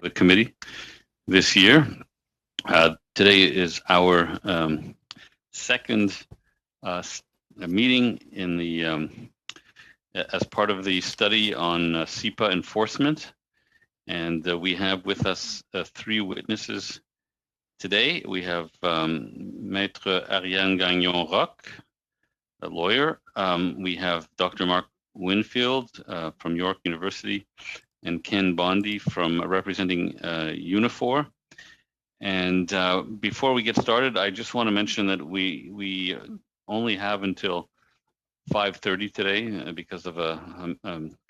the committee this year. Today is our second meeting in the as part of the study on CIPA enforcement, and we have with us three witnesses today. We have Maître Ariane Gagnon-Roch, a lawyer. We have Dr. Mark Winfield from York University, and Ken Bondi from representing Unifor. And before we get started, I just want to mention that we only have until 5:30 today because of a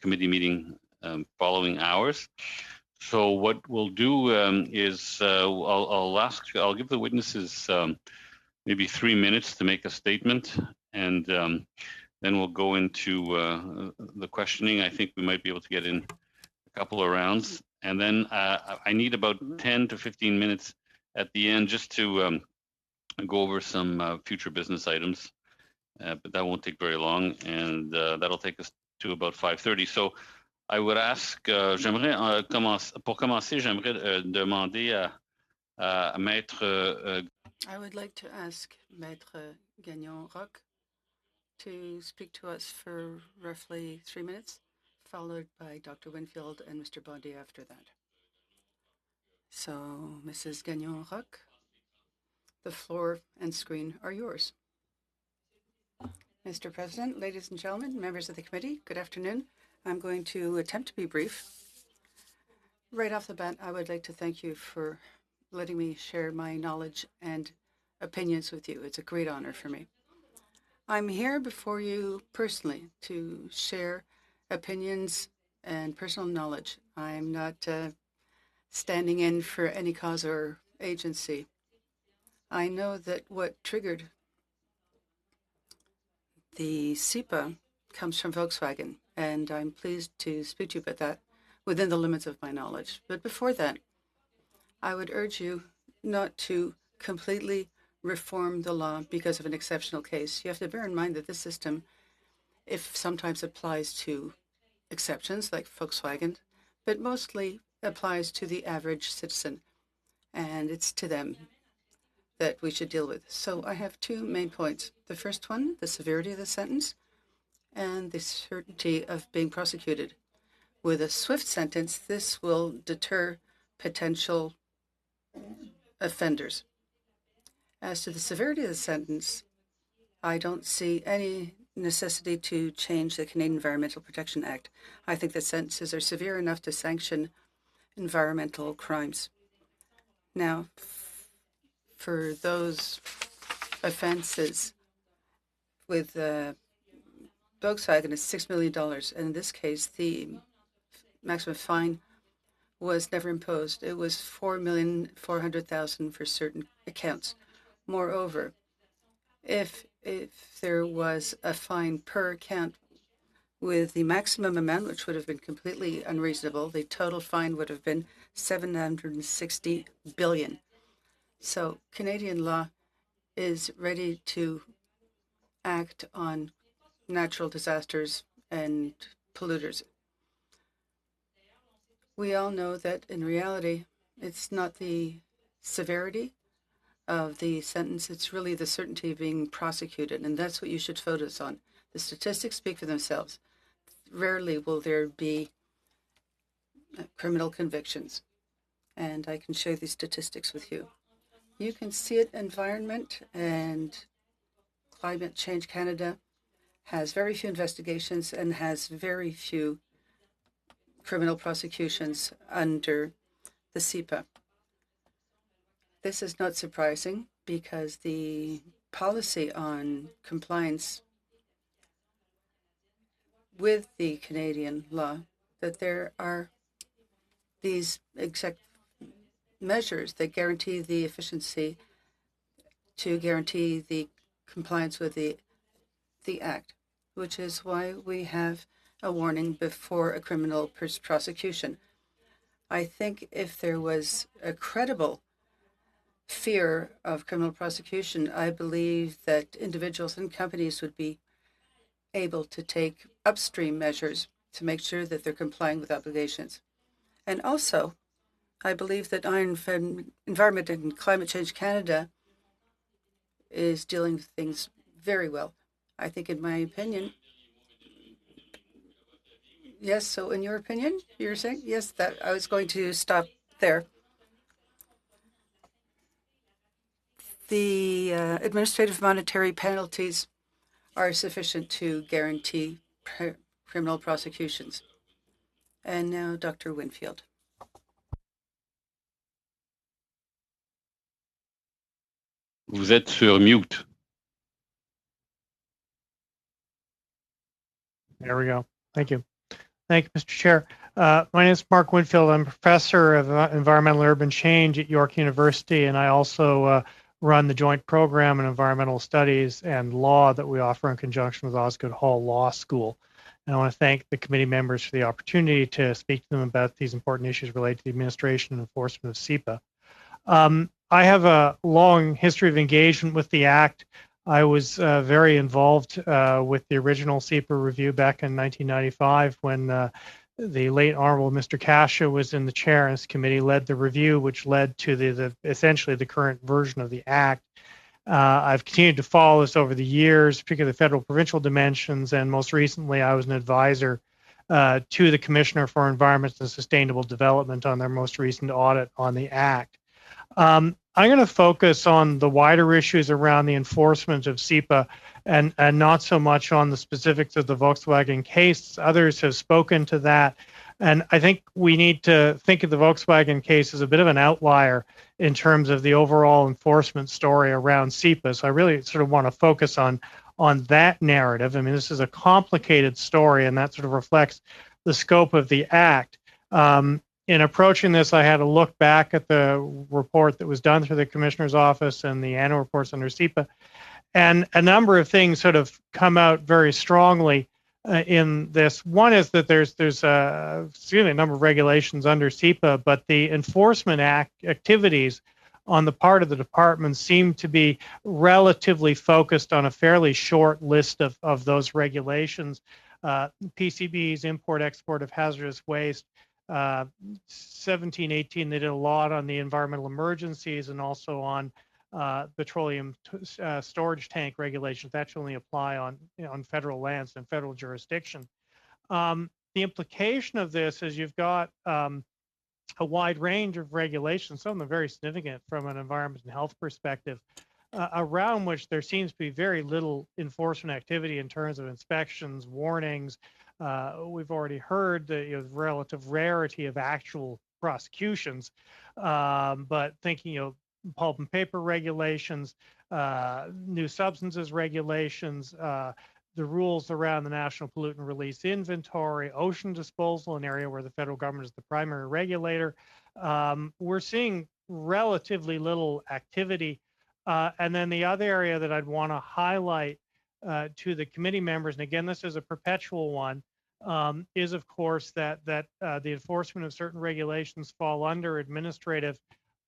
committee meeting following hours. So what we'll do is I'll give the witnesses maybe 3 minutes to make a statement, and then we'll go into the questioning. I think we might be able to get in a couple of rounds, and then I need about 10 to 15 minutes at the end just to go over some future business items, but that won't take very long, and that'll take us to about 5:30. So I would ask, pour commencer, j'aimerais demander à Maître. I would like to ask Maître Gagnon-Roch to speak to us for roughly 3 minutes, followed by Dr. Winfield and Mr. Bondi after that. So, Mrs. Gagnon-Roch, the floor and screen are yours. Mr. President, ladies and gentlemen, members of the committee, good afternoon. I'm going to attempt to be brief. Right off the bat, I would like to thank you for letting me share my knowledge and opinions with you. It's a great honor for me. I'm here before you personally to share opinions and personal knowledge. I'm not standing in for any cause or agency. I know that what triggered the CIPA comes from Volkswagen, and I'm pleased to speak to you about that within the limits of my knowledge. But before that, I would urge you not to completely reform the law because of an exceptional case. You have to bear in mind that this system, if sometimes applies to exceptions like Volkswagen, but mostly applies to the average citizen, and it's to them that we should deal with. So I have two main points. The first one, the severity of the sentence, and the certainty of being prosecuted. With a swift sentence, this will deter potential offenders. As to the severity of the sentence, I don't see any necessity to change the Canadian Environmental Protection Act. I think the sentences are severe enough to sanction environmental crimes. Now, for those offenses with Volkswagen is $6 million. And in this case, the maximum fine was never imposed. It was $4,400,000 for certain accounts. Moreover, if there was a fine per account with the maximum amount, which would have been completely unreasonable, the total fine would have been $760 billion. So Canadian law is ready to act on natural disasters and polluters. We all know that in reality, it's not the severity of the sentence, it's really the certainty of being prosecuted, and that's what you should focus on. The statistics speak for themselves. Rarely will there be criminal convictions, and I can share these statistics with you. You can see it, environment and Climate Change Canada has very few investigations and has very few criminal prosecutions under the CIPA. This is not surprising because the policy on compliance with the Canadian law, that there are these exact measures that guarantee the efficiency to guarantee the compliance with the Act, which is why we have a warning before a criminal prosecution. I think if there was a credible fear of criminal prosecution, I believe that individuals and companies would be able to take upstream measures to make sure that they're complying with obligations. And also, I believe that Environment and Climate Change Canada is dealing with things very well. I think, in my opinion, yes. So, in your opinion, you're saying yes. That I was going to stop there. The administrative monetary penalties are sufficient to guarantee criminal prosecutions. And now, Dr. Winfield. Vous êtes sur mute. There we go. Thank you. Thank you, Mr. Chair. My name is Mark Winfield. I'm professor of environmental urban change at York University, and I also run the joint program in environmental studies and law that we offer in conjunction with Osgoode Hall Law School. And I want to thank the committee members for the opportunity to speak to them about these important issues related to the administration and enforcement of SEPA. I have a long history of engagement with the Act. I was very involved with the original SEPA review back in 1995 when the late Honorable Mr. Cascia was in the chair, and this committee led the review, which led to essentially the current version of the Act. I've continued to follow this over the years, particularly the federal provincial dimensions, and most recently I was an advisor to the Commissioner for Environment and Sustainable Development on their most recent audit on the Act. I'm going to focus on the wider issues around the enforcement of SEPA and not so much on the specifics of the Volkswagen case. Others have spoken to that. And I think we need to think of the Volkswagen case as a bit of an outlier in terms of the overall enforcement story around SEPA. So I really sort of want to focus on that narrative. I mean, this is a complicated story, and that sort of reflects the scope of the Act. In approaching this, I had to look back at the report that was done through the Commissioner's Office and the annual reports under SEPA, and a number of things sort of come out very strongly in this. One is that there's a number of regulations under SEPA, but the enforcement activities on the part of the department seem to be relatively focused on a fairly short list of those regulations. PCBs, import-export of hazardous waste. 17, 18, they did a lot on the environmental emergencies and also on petroleum storage tank regulations. That should only apply on federal lands and federal jurisdiction. The implication of this is you've got a wide range of regulations, some of them very significant from an environment and health perspective, around which there seems to be very little enforcement activity in terms of inspections, warnings. We've already heard the relative rarity of actual prosecutions, but thinking pulp and paper regulations, new substances regulations, the rules around the National Pollutant Release Inventory, ocean disposal, an area where the federal government is the primary regulator. We're seeing relatively little activity. And then the other area that I'd want to highlight to the committee members, and again, this is a perpetual one, is of course that the enforcement of certain regulations fall under administrative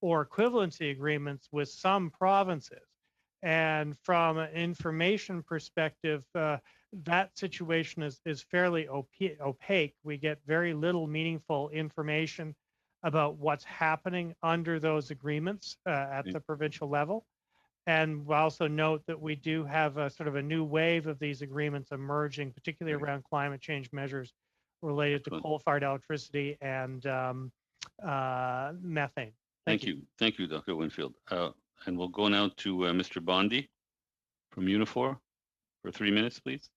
or equivalency agreements with some provinces. And from an information perspective, that situation is fairly opaque. We get very little meaningful information about what's happening under those agreements at the provincial level. And we'll also note that we do have a sort of a new wave of these agreements emerging, particularly around climate change measures related to coal-fired electricity and methane. Thank you. Thank you, Dr. Winfield. And we'll go now to Mr. Bondi from Unifor for 3 minutes, please.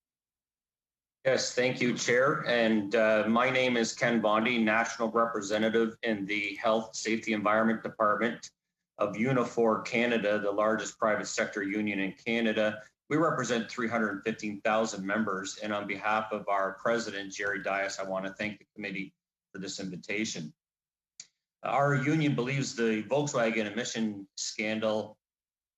Yes, thank you, Chair. And my name is Ken Bondi, National Representative in the Health, Safety, Environment Department of Unifor Canada, the largest private sector union in Canada. We represent 315,000 members. And on behalf of our president, Jerry Dias, I want to thank the committee for this invitation. Our union believes the Volkswagen emission scandal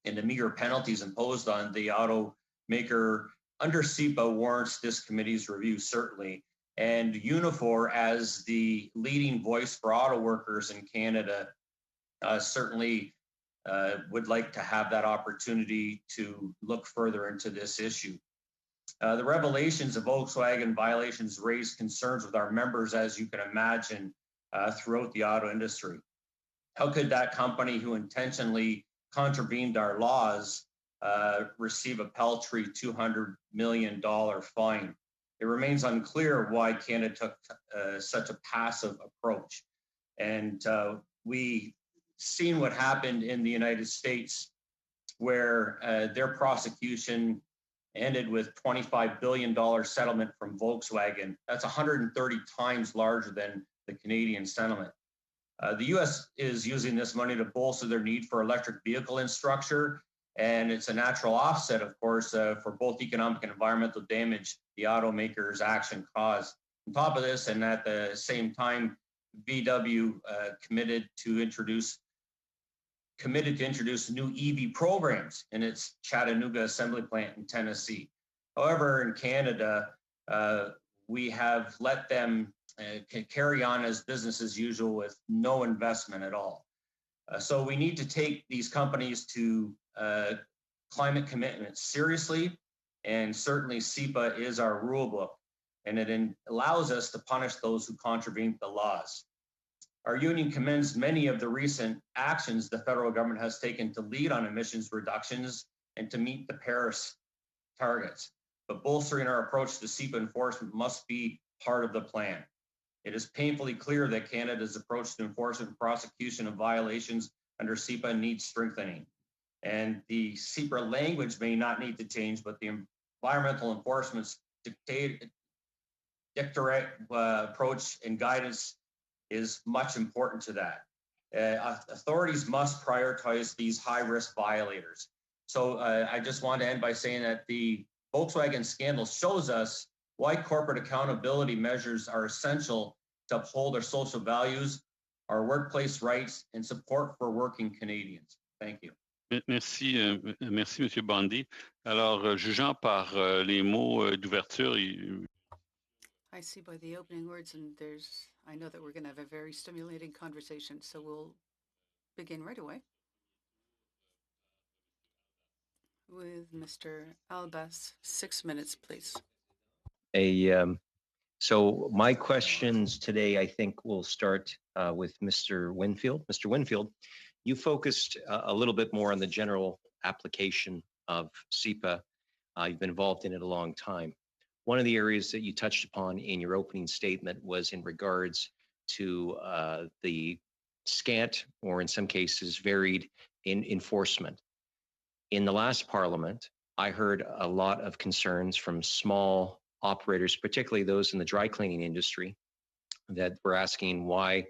and the meager penalties imposed on the automaker under SEPA warrants this committee's review, certainly. And Unifor, as the leading voice for auto workers in Canada, certainly would like to have that opportunity to look further into this issue. The revelations of Volkswagen violations raise concerns with our members, as you can imagine, throughout the auto industry. How could that company who intentionally contravened our laws receive a paltry $200 million fine? It remains unclear why Canada took such a passive approach. And we seen what happened in the United States, where their prosecution ended with $25 billion settlement from Volkswagen. That's 130 times larger than the Canadian settlement. The U.S. is using this money to bolster their need for electric vehicle infrastructure, and it's a natural offset, of course, for both economic and environmental damage the automakers' action caused. On top of this, and at the same time, VW committed to introduce new EV programs in its Chattanooga assembly plant in Tennessee. However, in Canada, we have let them carry on as business as usual with no investment at all. So we need to take these companies to climate commitments seriously, and certainly SEPA is our rule book, and it allows us to punish those who contravene the laws. Our union commends many of the recent actions the federal government has taken to lead on emissions reductions and to meet the Paris targets. But bolstering our approach to SEPA enforcement must be part of the plan. It is painfully clear that Canada's approach to enforcement and prosecution of violations under SEPA needs strengthening. And the SEPA language may not need to change, but the environmental enforcement's approach and guidance is much important to that. Authorities must prioritize these high-risk violators. So I just want to end by saying that the Volkswagen scandal shows us why corporate accountability measures are essential to uphold our social values, our workplace rights, and support for working Canadians. Thank you. Merci, merci, M. Bondy. Alors, jugeant par les mots d'ouverture, I see by the opening words, and I know that we're going to have a very stimulating conversation, so we'll begin right away with Mr. Albas. 6 minutes, please. So my questions today, I think, will start with Mr. Winfield. Mr. Winfield, you focused a little bit more on the general application of SEPA. You've been involved in it a long time. One of the areas that you touched upon in your opening statement was in regards to the scant, or in some cases varied, in enforcement. In the last Parliament, I heard a lot of concerns from small operators, particularly those in the dry cleaning industry, that were asking why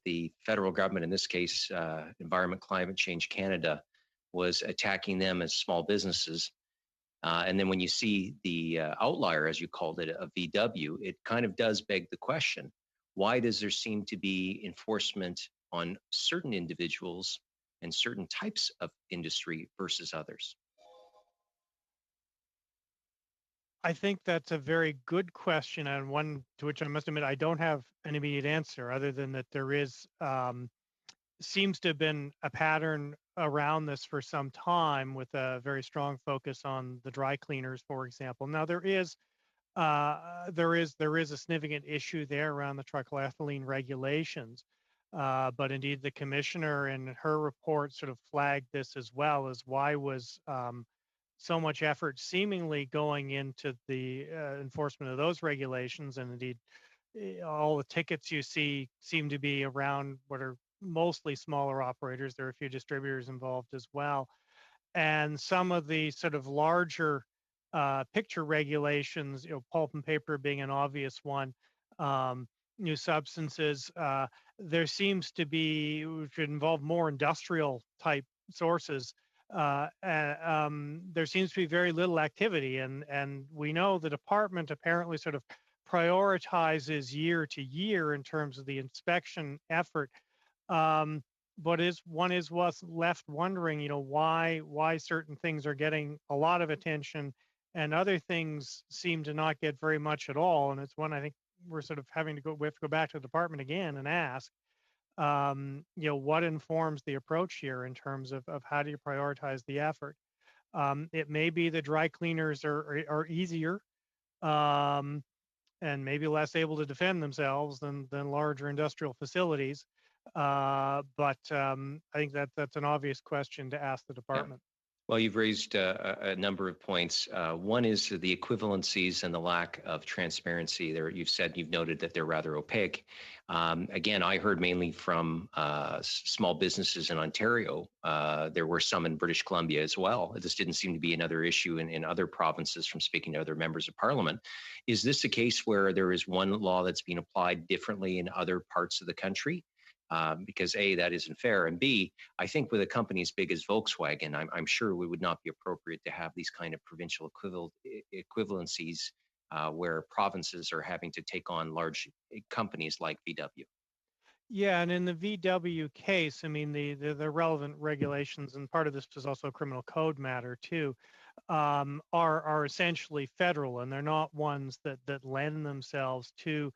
the federal government, in this case, Environment Climate Change Canada, was attacking them as small businesses. And then when you see the outlier, as you called it, of VW, it kind of does beg the question, why does there seem to be enforcement on certain individuals and certain types of industry versus others? I think that's a very good question, and one to which I must admit I don't have an immediate answer, other than that there is seems to have been a pattern around this for some time, with a very strong focus on the dry cleaners, for example. Now there is a significant issue there around the trichloroethylene regulations, but indeed the commissioner in her report sort of flagged this as well, as why was so much effort seemingly going into the enforcement of those regulations, and indeed all the tickets you see seem to be around what are mostly smaller operators. There are a few distributors involved as well, and some of the sort of larger picture regulations, pulp and paper being an obvious one, new substances, there seems to be, which would involve more industrial type sources, there seems to be very little activity, and we know the department apparently sort of prioritizes year to year in terms of the inspection effort. But one is left wondering, why certain things are getting a lot of attention and other things seem to not get very much at all. And it's one I think we're sort of we have to go back to the department again and ask, what informs the approach here in terms of how do you prioritize the effort? It may be the dry cleaners are easier and maybe less able to defend themselves than larger industrial facilities. But I think that's an obvious question to ask the department. Well, you've raised a number of points. One is the equivalencies and the lack of transparency. There, you've noted that they're rather opaque. Again, I heard mainly from small businesses in Ontario. There were some in British Columbia as well. This didn't seem to be another issue in other provinces from speaking to other members of parliament. Is this a case where there is one law that's being applied differently in other parts of the country? Because A, that isn't fair, and B, I think with a company as big as Volkswagen, I'm sure it would not be appropriate to have these kind of provincial equivalencies where provinces are having to take on large companies like VW. Yeah, and in the VW case, I mean, the relevant regulations, and part of this is also a criminal code matter too, are essentially federal, and they're not ones that lend themselves to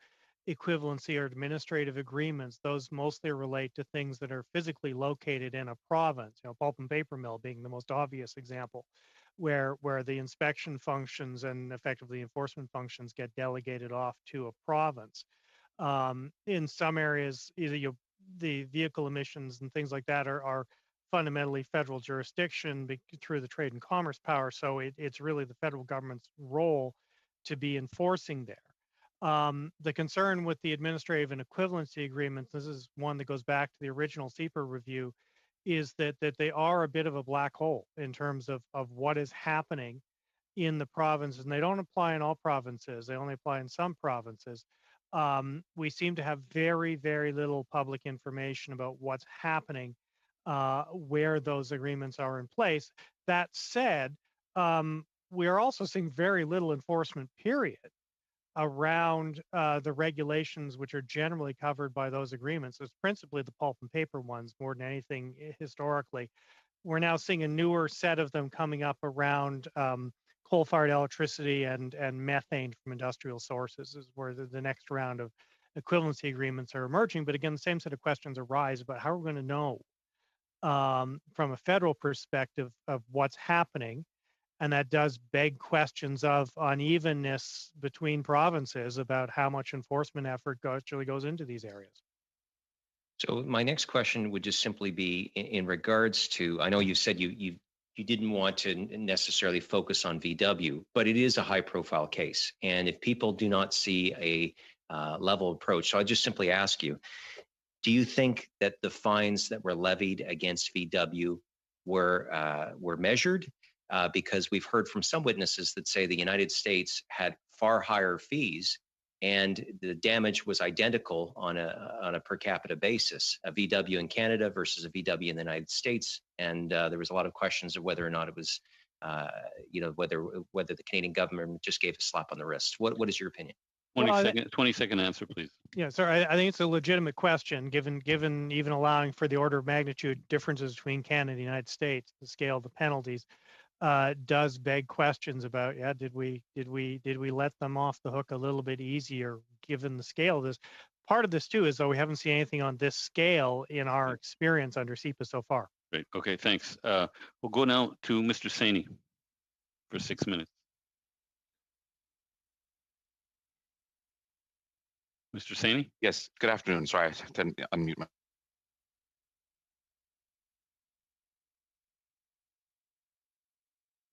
equivalency or administrative agreements. Those mostly relate to things that are physically located in a province. You know, pulp and paper mill being the most obvious example, where the inspection functions and effectively enforcement functions get delegated off to a province. In some areas, either the vehicle emissions and things like that are fundamentally federal jurisdiction through the trade and commerce power. So it's really the federal government's role to be enforcing there. The concern with the administrative and equivalency agreements, this is one that goes back to the original CEPA review, is that they are a bit of a black hole in terms of what is happening in the provinces, and they don't apply in all provinces. They only apply in some provinces. We seem to have very, very little public information about what's happening where those agreements are in place. That said, we are also seeing very little enforcement, period, around the regulations which are generally covered by those agreements. It's principally the pulp and paper ones more than anything historically. We're now seeing a newer set of them coming up around coal-fired electricity and methane from industrial sources is where the next round of equivalency agreements are emerging. But again, the same set of questions arise about how we're going to know from a federal perspective of what's happening. And that does beg questions of unevenness between provinces about how much enforcement effort actually goes into these areas. So my next question would just simply be in regards to, I know you said you didn't want to necessarily focus on VW, but it is a high profile case. And if people do not see a level approach, so I just simply ask you, do you think that the fines that were levied against VW were measured? Because we've heard from some witnesses that say the United States had far higher fees and the damage was identical on a per capita basis, a VW in Canada versus a VW in the United States. And there was a lot of questions of whether or not it was, whether the Canadian government just gave a slap on the wrist. What is your opinion? 20-second answer, please. Yeah, so I think it's a legitimate question, given even allowing for the order of magnitude differences between Canada and the United States, the scale of the penalties. Does beg questions about, did we let them off the hook a little bit easier given the scale of this? Part of this too is, though, we haven't seen anything on this scale in our experience under CEPA so far. Great. Okay, thanks. We'll go now to Mr. Saini for 6 minutes. Mr. Saini? Yes, good afternoon. Sorry, I didn't unmute my.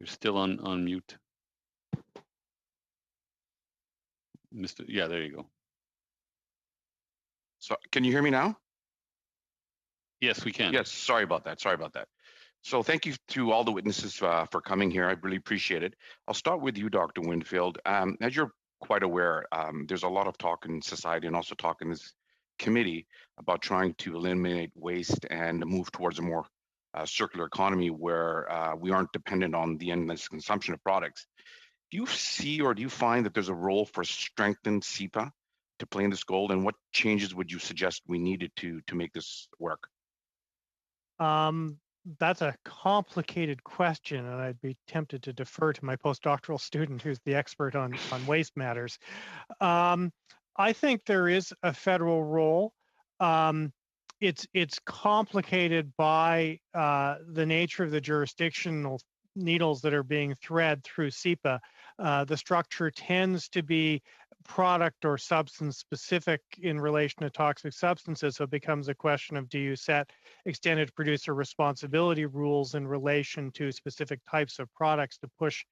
You're still on mute. Yeah, there you go. So can you hear me now? Yes, we can. Yes, sorry about that. So thank you to all the witnesses for coming here. I really appreciate it. I'll start with you, Dr. Winfield. As you're quite aware, there's a lot of talk in society and also talk in this committee about trying to eliminate waste and move towards a more circular economy where we aren't dependent on the endless consumption of products. Do you see or do you find that there's a role for strengthened CEPA to play in this goal, and what changes would you suggest we needed to make this work? That's a complicated question, and I'd be tempted to defer to my postdoctoral student who's the expert on waste matters. I think there is a federal role. It's complicated by the nature of the jurisdictional needles that are being thread through CEPA. The structure tends to be product or substance specific in relation to toxic substances. So it becomes a question of, do you set extended producer responsibility rules in relation to specific types of products to push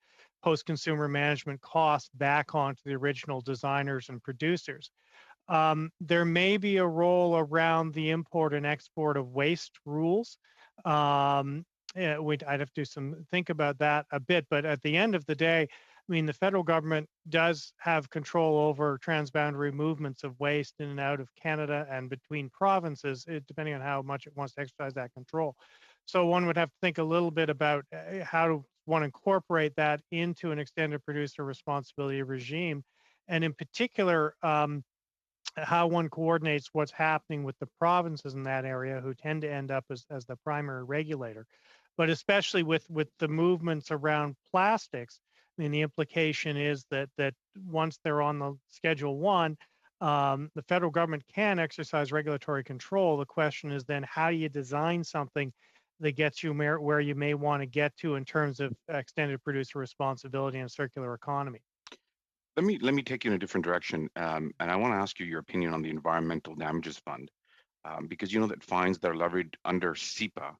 post-consumer management costs back onto the original designers and producers? There may be a role around the import and export of waste rules. I'd have to think about that a bit, but at the end of the day, I mean, the federal government does have control over transboundary movements of waste in and out of Canada and between provinces, depending on how much it wants to exercise that control. So one would have to think a little bit about how to want to incorporate that into an extended producer responsibility regime, and in particular, how one coordinates what's happening with the provinces in that area, who tend to end up as the primary regulator. But especially with the movements around plastics, I mean, the implication is that once they're on the Schedule 1, the federal government can exercise regulatory control. The question is then, how do you design something that gets you where you may want to get to in terms of extended producer responsibility and circular economy? Let me take you in a different direction, and I want to ask you your opinion on the Environmental Damages Fund, because you know that fines that are levied under SEPA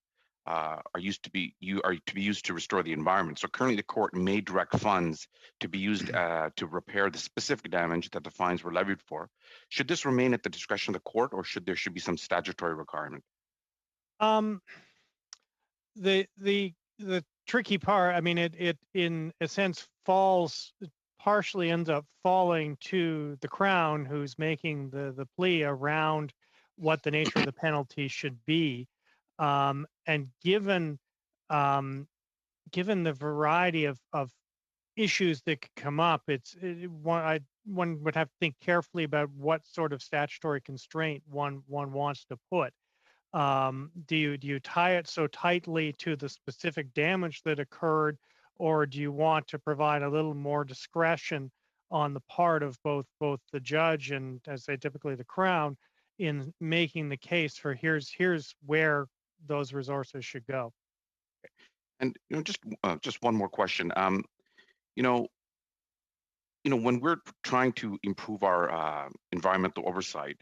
are to be used to restore the environment. So currently, the court may direct funds to be used to repair the specific damage that the fines were levied for. Should this remain at the discretion of the court, or should be some statutory requirement? The tricky part, I mean, it in a sense partially ends up falling to the Crown, who's making the plea around what the nature of the penalty should be. And given the variety of issues that could come up, one would have to think carefully about what sort of statutory constraint one wants to put. Do you tie it so tightly to the specific damage that occurred, or do you want to provide a little more discretion on the part of both the judge and, as I say, typically the Crown, in making the case for here's where those resources should go? And just one more question. When we're trying to improve our environmental oversight,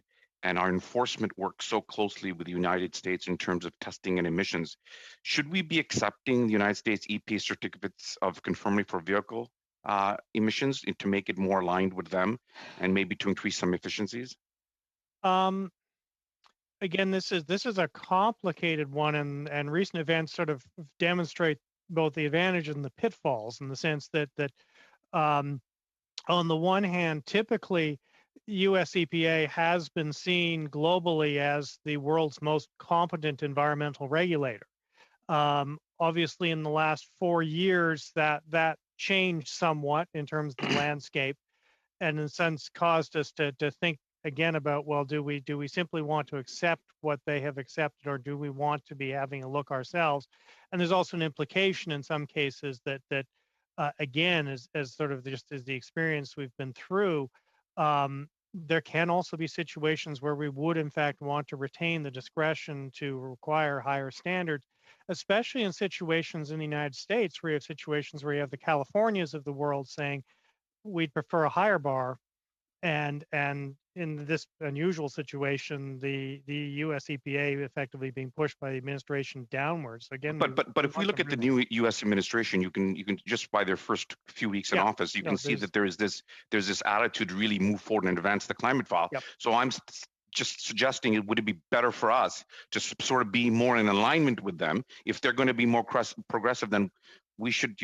and our enforcement works so closely with the United States in terms of testing and emissions, should we be accepting the United States EPA certificates of conformity for vehicle emissions to make it more aligned with them, and maybe to increase some efficiencies? Again, this is a complicated one, and recent events sort of demonstrate both the advantage and the pitfalls, in the sense that on the one hand, typically US EPA has been seen globally as the world's most competent environmental regulator. Obviously, in the last 4 years, that changed somewhat in terms of the landscape, and in a sense caused us to think again about, well, do we simply want to accept what they have accepted, or do we want to be having a look ourselves? And there's also an implication in some cases that again, as sort of just as the experience we've been through, there can also be situations where we would in fact want to retain the discretion to require higher standards, especially in situations in the United States where you have situations where you have the Californias of the world saying we'd prefer a higher bar, and in this unusual situation, the US EPA effectively being pushed by the administration downwards. Again, but if we look at the new US administration, you can just by their first few weeks in office, you can see that there's this attitude to really move forward and advance the climate file. Yep. So I'm just suggesting, would it be better for us to sort of be more in alignment with them? If they're going to be more progressive, then we should,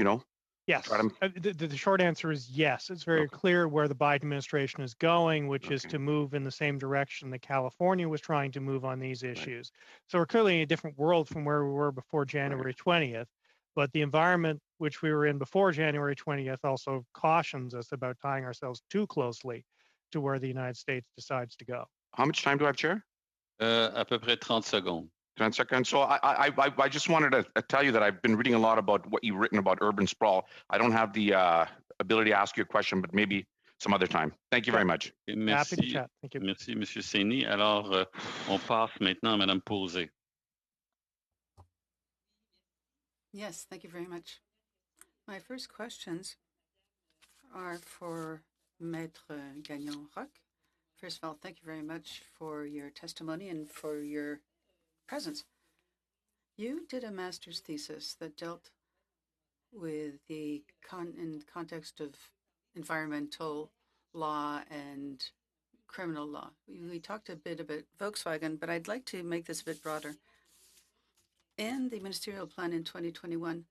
Yes. The short answer is yes. It's very clear where the Biden administration is going, which is to move in the same direction that California was trying to move on these issues. Right. So we're clearly in a different world from where we were before January 20th. But the environment which we were in before January 20th also cautions us about tying ourselves too closely to where the United States decides to go. How much time do I have, Chair? À peu près 30 secondes. 10 seconds. So I just wanted to tell you that I've been reading a lot about what you've written about urban sprawl. I don't have the ability to ask you a question, but maybe some other time. Thank you very much. Merci. Happy to chat. Thank you. Merci, M. Sény. Alors, on passe maintenant à Mme Posé. Yes, thank you very much. My first questions are for Maître Gagnon-Roch. First of all, thank you very much for your testimony and for your presence. You did a master's thesis that dealt with the context of environmental law and criminal law. We talked a bit about Volkswagen, but I'd like to make this a bit broader. In the ministerial plan in 2021,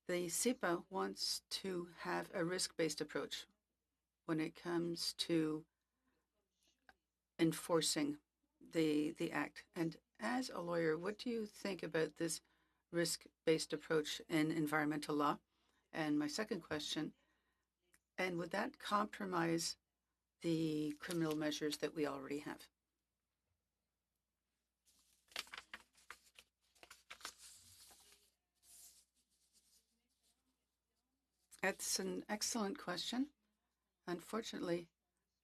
the CIPA wants to have a risk-based approach when it comes to enforcing the act. And as a lawyer, what do you think about this risk-based approach in environmental law? And my second question, and would that compromise the criminal measures that we already have? That's an excellent question. Unfortunately,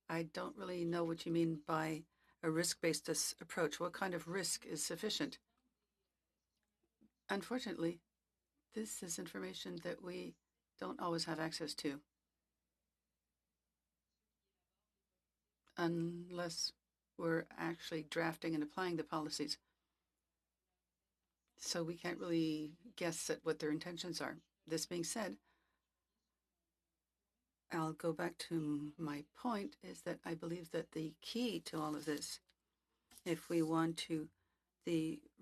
I don't really know what you mean by a risk-based approach. What kind of risk is sufficient? Unfortunately, this is information that we don't always have access to unless we're actually drafting and applying the policies. So we can't really guess at what their intentions are. This being said, I'll go back to my point, is that I believe that the key to all of this, if we want to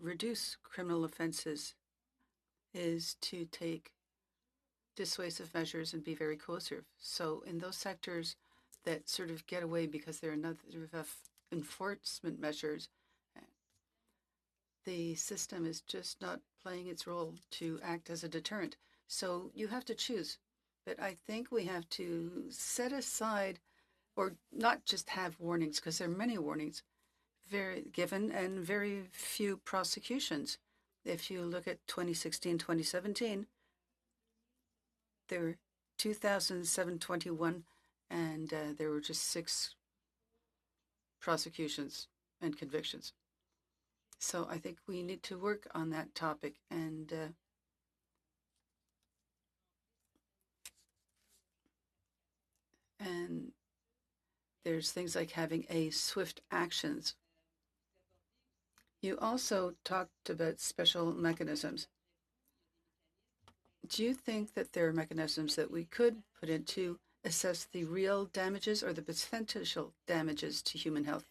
reduce criminal offenses, is to take dissuasive measures and be very coercive. So in those sectors that sort of get away because they're another of enforcement measures, the system is just not playing its role to act as a deterrent. So you have to choose. But I think we have to set aside, or not just have warnings, because there are many warnings given and very few prosecutions. If you look at 2016, 2017, there were 2,721, and there were just 6 prosecutions and convictions. So I think we need to work on that topic, and there's things like having a swift actions. You also talked about special mechanisms. Do you think that there are mechanisms that we could put in to assess the real damages or the potential damages to human health,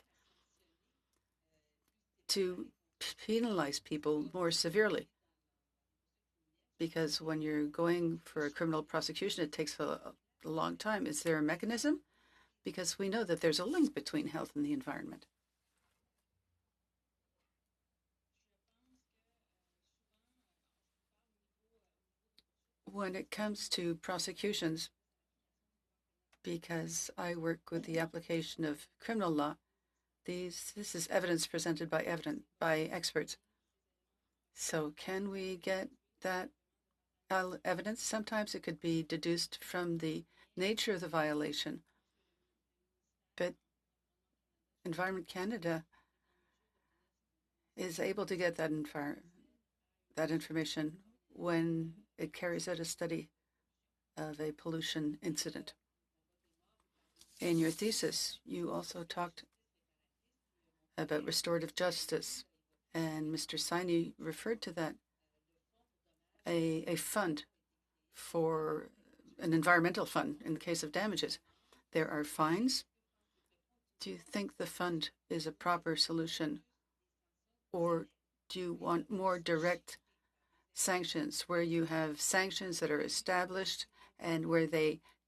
to penalize people more severely? Because when you're going for a criminal prosecution, it takes a long time. Is there a mechanism? Because we know that there's a link between health and the environment. When it comes to prosecutions, because I work with the application of criminal law, this is evidence presented by experts. So can we get that evidence? Sometimes it could be deduced from the nature of the violation. But Environment Canada is able to get that information when it carries out a study of a pollution incident. In your thesis, you also talked about restorative justice, and Mr. Saini referred to that, a fund for an environmental fund in the case of damages. There are fines. Do you think the fund is a proper solution, or do you want more direct sanctions where you have sanctions that are established and where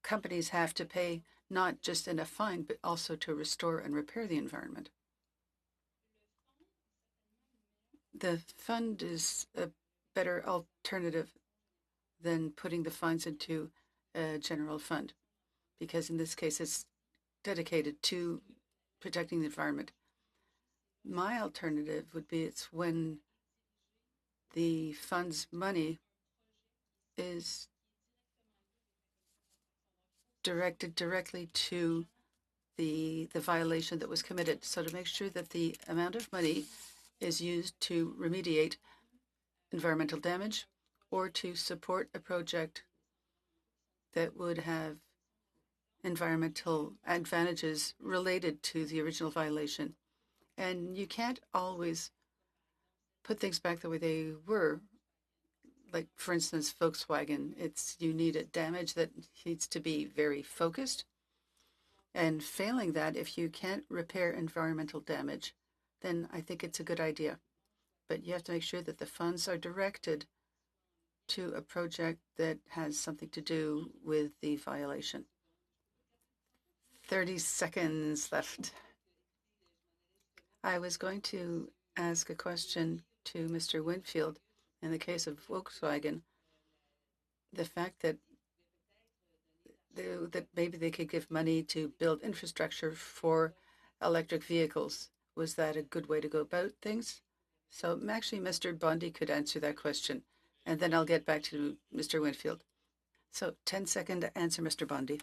companies have to pay not just in a fine but also to restore and repair the environment? The fund is a better alternative than putting the fines into a general fund, because in this case it's dedicated to protecting the environment. My alternative would be it's when the fund's money is directed directly to the violation that was committed. So to make sure that the amount of money is used to remediate environmental damage or to support a project that would have environmental advantages related to the original violation. And you can't always put things back the way they were. Like, for instance, Volkswagen, you need a damage that needs to be very focused. And failing that, if you can't repair environmental damage, then I think it's a good idea. But you have to make sure that the funds are directed to a project that has something to do with the violation. 30 seconds left. I was going to ask a question to Mr. Winfield. In the case of Volkswagen, the fact that maybe they could give money to build infrastructure for electric vehicles, was that a good way to go about things? So actually, Mr. Bondi could answer that question, and then I'll get back to Mr. Winfield. So 10-second answer, Mr. Bondi.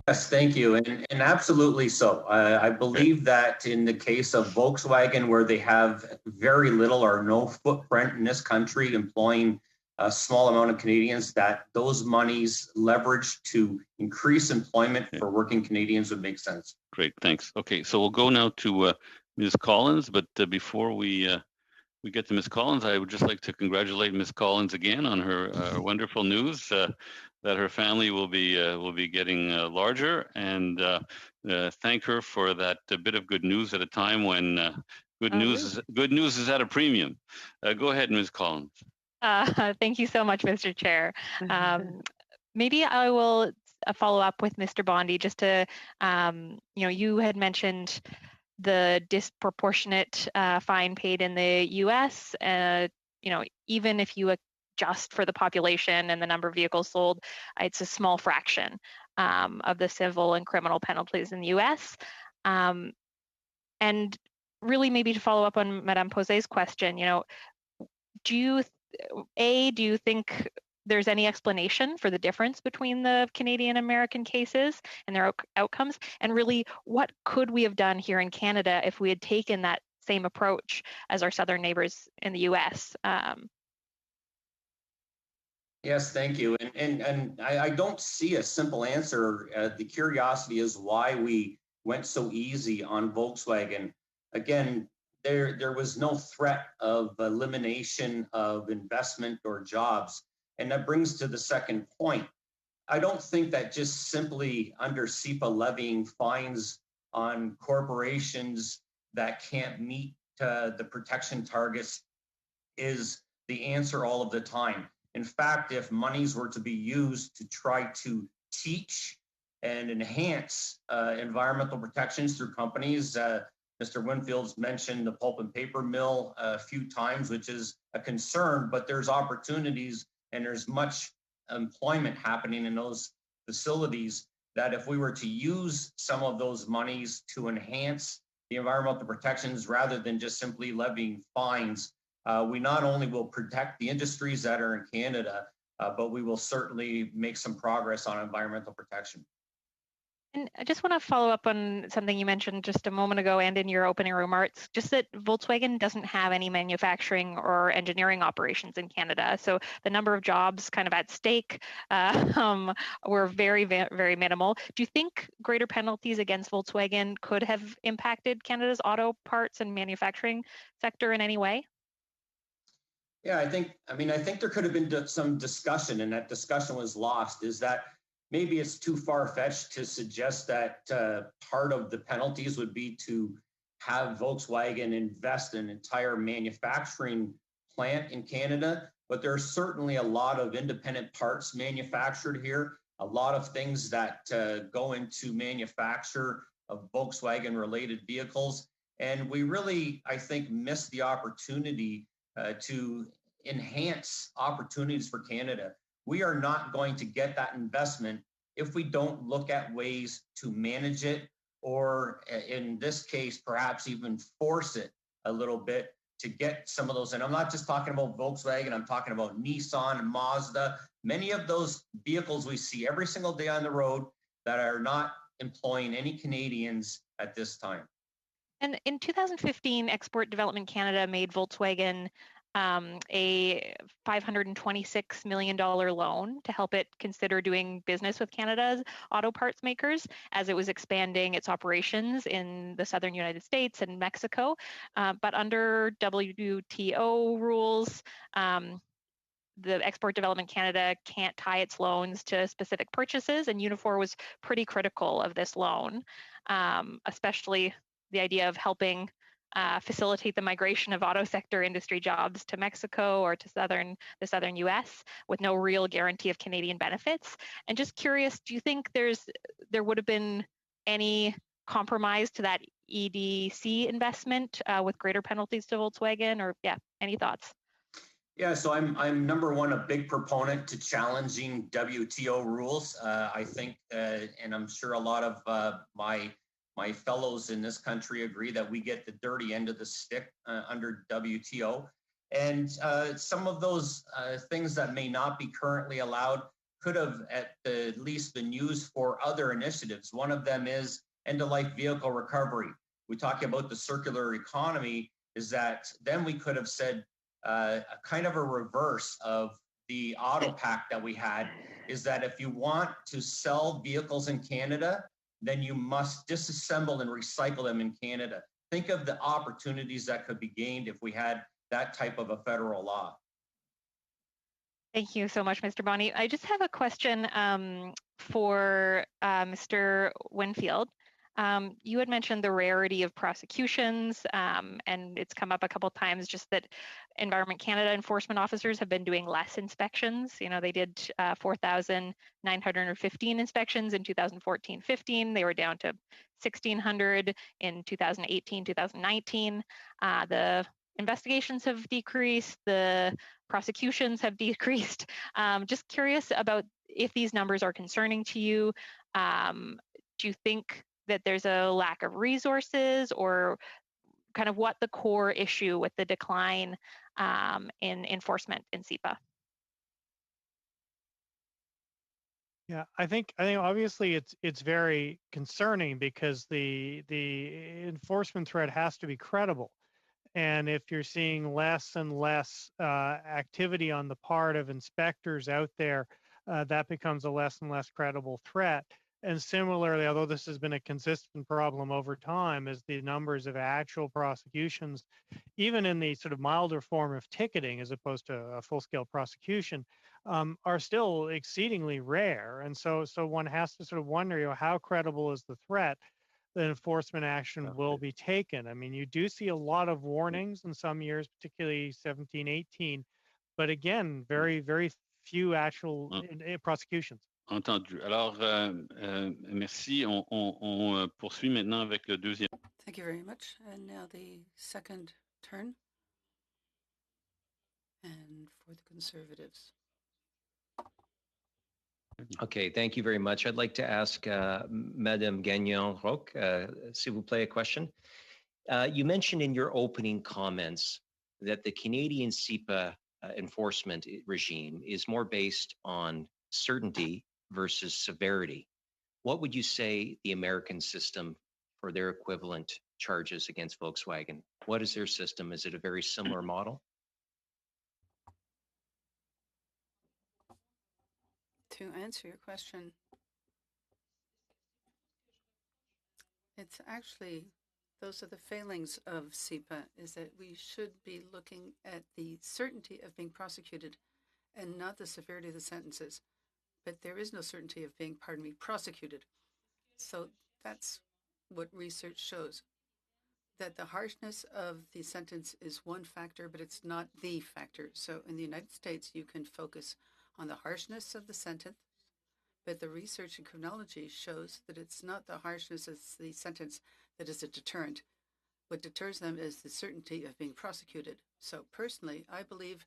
Yes, thank you. And absolutely so. I believe that in the case of Volkswagen, where they have very little or no footprint in this country, employing a small amount of Canadians, that those monies leveraged to increase employment for working Canadians would make sense. Great, thanks. Okay, so we'll go now to Ms. Collins, but before we get to Ms. Collins, I would just like to congratulate Ms. Collins again on her wonderful news that her family will be getting larger, and thank her for that bit of good news at a time when good news is at a premium. Go ahead, Ms. Collins. Thank you so much, Mr. Chair. Maybe I will follow up with Mr. Bondi just to, you had mentioned the disproportionate fine paid in the U.S. Even if you adjust for the population and the number of vehicles sold, it's a small fraction of the civil and criminal penalties in the U.S. And really, maybe to follow up on Madame Posé's question, do you think there's any explanation for the difference between the Canadian American cases and their outcomes? And really, what could we have done here in Canada if we had taken that same approach as our southern neighbors in the US? Yes, thank you. And I don't see a simple answer. The curiosity is why we went so easy on Volkswagen. Again, there was no threat of elimination of investment or jobs. And that brings to the second point. I don't think that just simply under SEPA levying fines on corporations that can't meet the protection targets is the answer all of the time. In fact, if monies were to be used to try to teach and enhance environmental protections through companies, Mr. Winfield's mentioned the pulp and paper mill a few times, which is a concern, but there's opportunities and there's much employment happening in those facilities that if we were to use some of those monies to enhance the environmental protections rather than just simply levying fines, we not only will protect the industries that are in Canada, but we will certainly make some progress on environmental protection. And I just want to follow up on something you mentioned just a moment ago and in your opening remarks, just that Volkswagen doesn't have any manufacturing or engineering operations in Canada. So the number of jobs kind of at stake were very, very minimal. Do you think greater penalties against Volkswagen could have impacted Canada's auto parts and manufacturing sector in any way? Yeah, I think there could have been some discussion, and that discussion was lost, is that maybe it's too far-fetched to suggest that part of the penalties would be to have Volkswagen invest in an entire manufacturing plant in Canada, but there's certainly a lot of independent parts manufactured here, a lot of things that go into manufacture of Volkswagen-related vehicles, and we really, I think, missed the opportunity to enhance opportunities for Canada. We are not going to get that investment if we don't look at ways to manage it, or in this case, perhaps even force it a little bit to get some of those. And I'm not just talking about Volkswagen, I'm talking about Nissan and Mazda, many of those vehicles we see every single day on the road that are not employing any Canadians at this time. And in 2015, Export Development Canada made Volkswagen a $526 million loan to help it consider doing business with Canada's auto parts makers as it was expanding its operations in the southern United States and Mexico. But under WTO rules, the Export Development Canada can't tie its loans to specific purchases, and Unifor was pretty critical of this loan, especially the idea of helping facilitate the migration of auto sector industry jobs to Mexico or to the southern US with no real guarantee of Canadian benefits. And just curious, do you think there would have been any compromise to that EDC investment with greater penalties to Volkswagen, or any thoughts? Yeah, so I'm number one, a big proponent to challenging WTO rules. I think, and I'm sure a lot of my fellows in this country agree that we get the dirty end of the stick under WTO. And some of those things that may not be currently allowed could have at least been used for other initiatives. One of them is end-of-life vehicle recovery. We talk about the circular economy, is that then we could have said, a kind of a reverse of the auto pact that we had, is that if you want to sell vehicles in Canada, then you must disassemble and recycle them in Canada. Think of the opportunities that could be gained if we had that type of a federal law. Thank you so much, Mr. Bonney. I just have a question for Mr. Winfield. You had mentioned the rarity of prosecutions, and it's come up a couple of times just that Environment Canada enforcement officers have been doing less inspections. You know, they did 4,915 inspections in 2014-15. They were down to 1,600 in 2018, 2019. The investigations have decreased, the prosecutions have decreased. Just curious about if these numbers are concerning to you. Do you think that there's a lack of resources, or kind of what the core issue with the decline in enforcement in SEPA? Yeah, I think obviously it's very concerning because the enforcement threat has to be credible. And if you're seeing less and less activity on the part of inspectors out there, that becomes a less and less credible threat. And similarly, although this has been a consistent problem over time, is the numbers of actual prosecutions, even in the sort of milder form of ticketing as opposed to a full-scale prosecution, are still exceedingly rare. And so one has to sort of wonder, you know, how credible is the threat that enforcement action will be taken? I mean, you do see a lot of warnings in some years, particularly 17, 18, but again, very, very few actual prosecutions. Entendu. Alors, merci. On poursuit maintenant avec le deuxième. Thank you very much. And now the second turn. And for the Conservatives. Okay, thank you very much. I'd like to ask Madame Gagnon-Roque, s'il vous plaît, a question. You mentioned in your opening comments that the Canadian SEPA enforcement regime is more based on certainty versus severity. What would you say the American system for their equivalent charges against Volkswagen? What is their system? Is it a very similar model? To answer your question, it's actually, those are the failings of SEPA, is that we should be looking at the certainty of being prosecuted and not the severity of the sentences. But there is no certainty of being, prosecuted. So that's what research shows, that the harshness of the sentence is one factor, but it's not the factor. So in the United States, you can focus on the harshness of the sentence, but the research in criminology shows that it's not the harshness of the sentence that is a deterrent. What deters them is the certainty of being prosecuted. So personally, I believe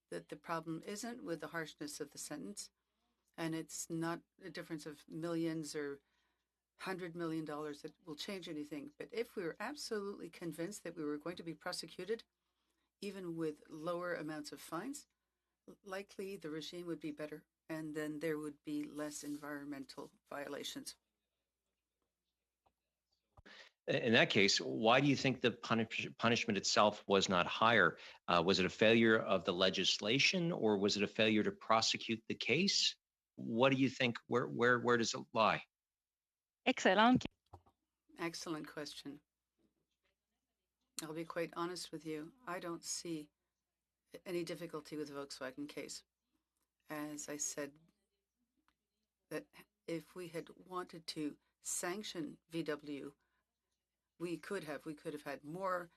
that the problem isn't with the harshness of the sentence, and it's not a difference of millions or $100 million that will change anything. But if we were absolutely convinced that we were going to be prosecuted, even with lower amounts of fines, likely the regime would be better, and then there would be less environmental violations. In that case, why do you think the punishment itself was not higher? Was it a failure of the legislation, or was it a failure to prosecute the case? What do you think? Where does it lie? Excellent. Excellent question. I'll be quite honest with you. I don't see any difficulty with the Volkswagen case. As I said, that if we had wanted to sanction VW, we could have had more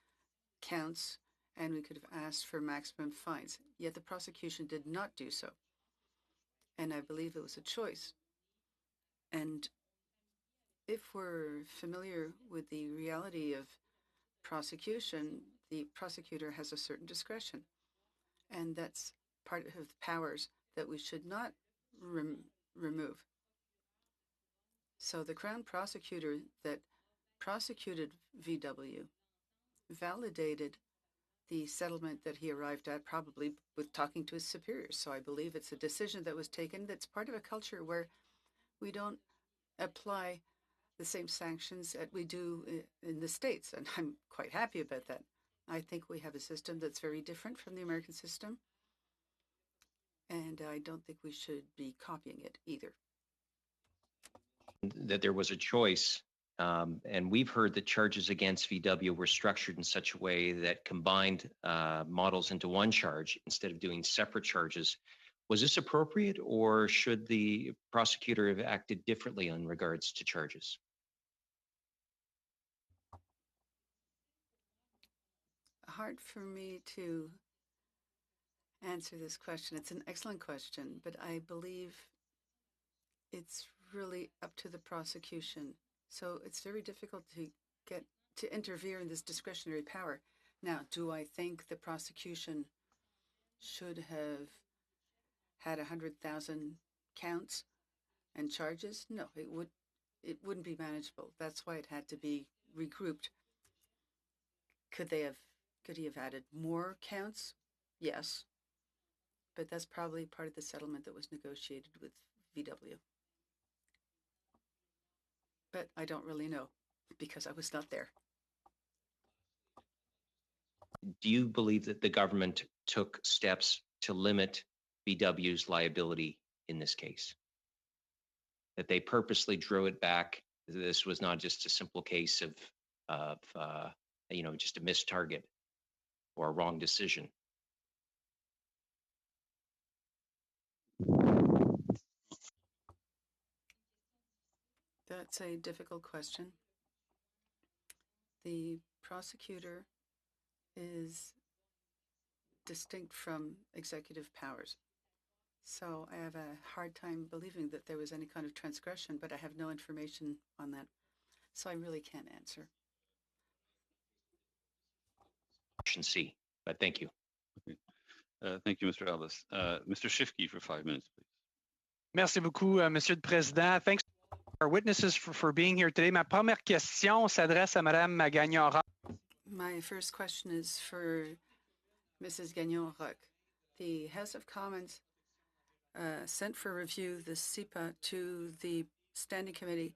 counts and we could have asked for maximum fines. Yet the prosecution did not do so. And I believe it was a choice. And if we're familiar with the reality of prosecution, the prosecutor has a certain discretion. And that's part of the powers that we should not remove. So the Crown prosecutor that prosecuted VW validated the settlement that he arrived at, probably with talking to his superiors. So I believe it's a decision that was taken that's part of a culture where we don't apply the same sanctions that we do in the States. And I'm quite happy about that. I think we have a system that's very different from the American system. And I don't think we should be copying it either. That there was a choice. And we've heard that charges against VW were structured in such a way that combined models into one charge instead of doing separate charges. Was this appropriate, or should the prosecutor have acted differently in regards to charges? Hard for me to answer this question. It's an excellent question, but I believe it's really up to the prosecution. So it's very difficult to get to interfere in this discretionary power. Now, do I think the prosecution should have had 100,000 counts and charges? No, it wouldn't be manageable. That's why it had to be regrouped. Could he have added more counts? Yes. But that's probably part of the settlement that was negotiated with VW. But I don't really know because I was not there. Do you believe that the government took steps to limit VW's liability in this case? That they purposely drew it back? This was not just a simple case of just a missed target or a wrong decision? That's a difficult question. The prosecutor is distinct from executive powers. So I have a hard time believing that there was any kind of transgression, but I have no information on that. So I really can't answer. Option C, but thank you. Okay. Thank you, Mr. Ellis. Mr. Shifke for 5 minutes, please. Merci beaucoup, Monsieur le Président. Thanks to our witnesses for being here today. Ma première question s'adresse à Madame Gagnon-Roch. My first question is for Mrs. Gagnon-Roch. The House of Commons sent for review the CIPA to the Standing Committee,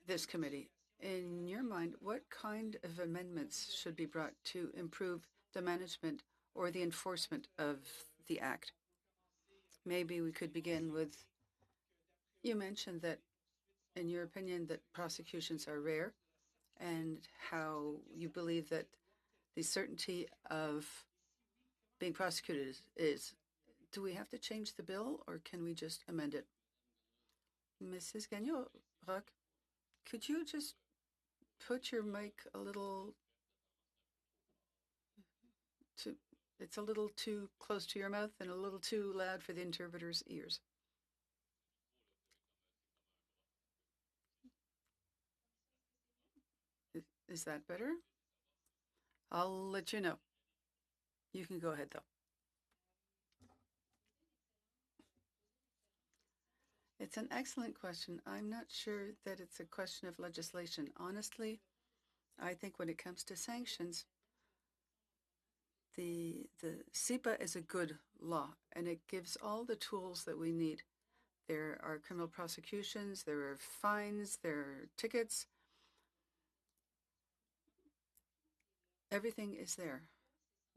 this committee. In your mind, what kind of amendments should be brought to improve the management or the enforcement of the Act? Maybe we could begin with, you mentioned that, in your opinion, that prosecutions are rare and how you believe that the certainty of being prosecuted is. Do we have to change the bill or can we just amend it? Mrs. Gagnon-Roch, could you just put your mic a little it's a little too close to your mouth and a little too loud for the interpreter's ears. Is that better? I'll let you know. You can go ahead, though. It's an excellent question. I'm not sure that it's a question of legislation. Honestly, I think when it comes to sanctions, the CIPA is a good law, and it gives all the tools that we need. There are criminal prosecutions, there are fines, there are tickets, Everything is there.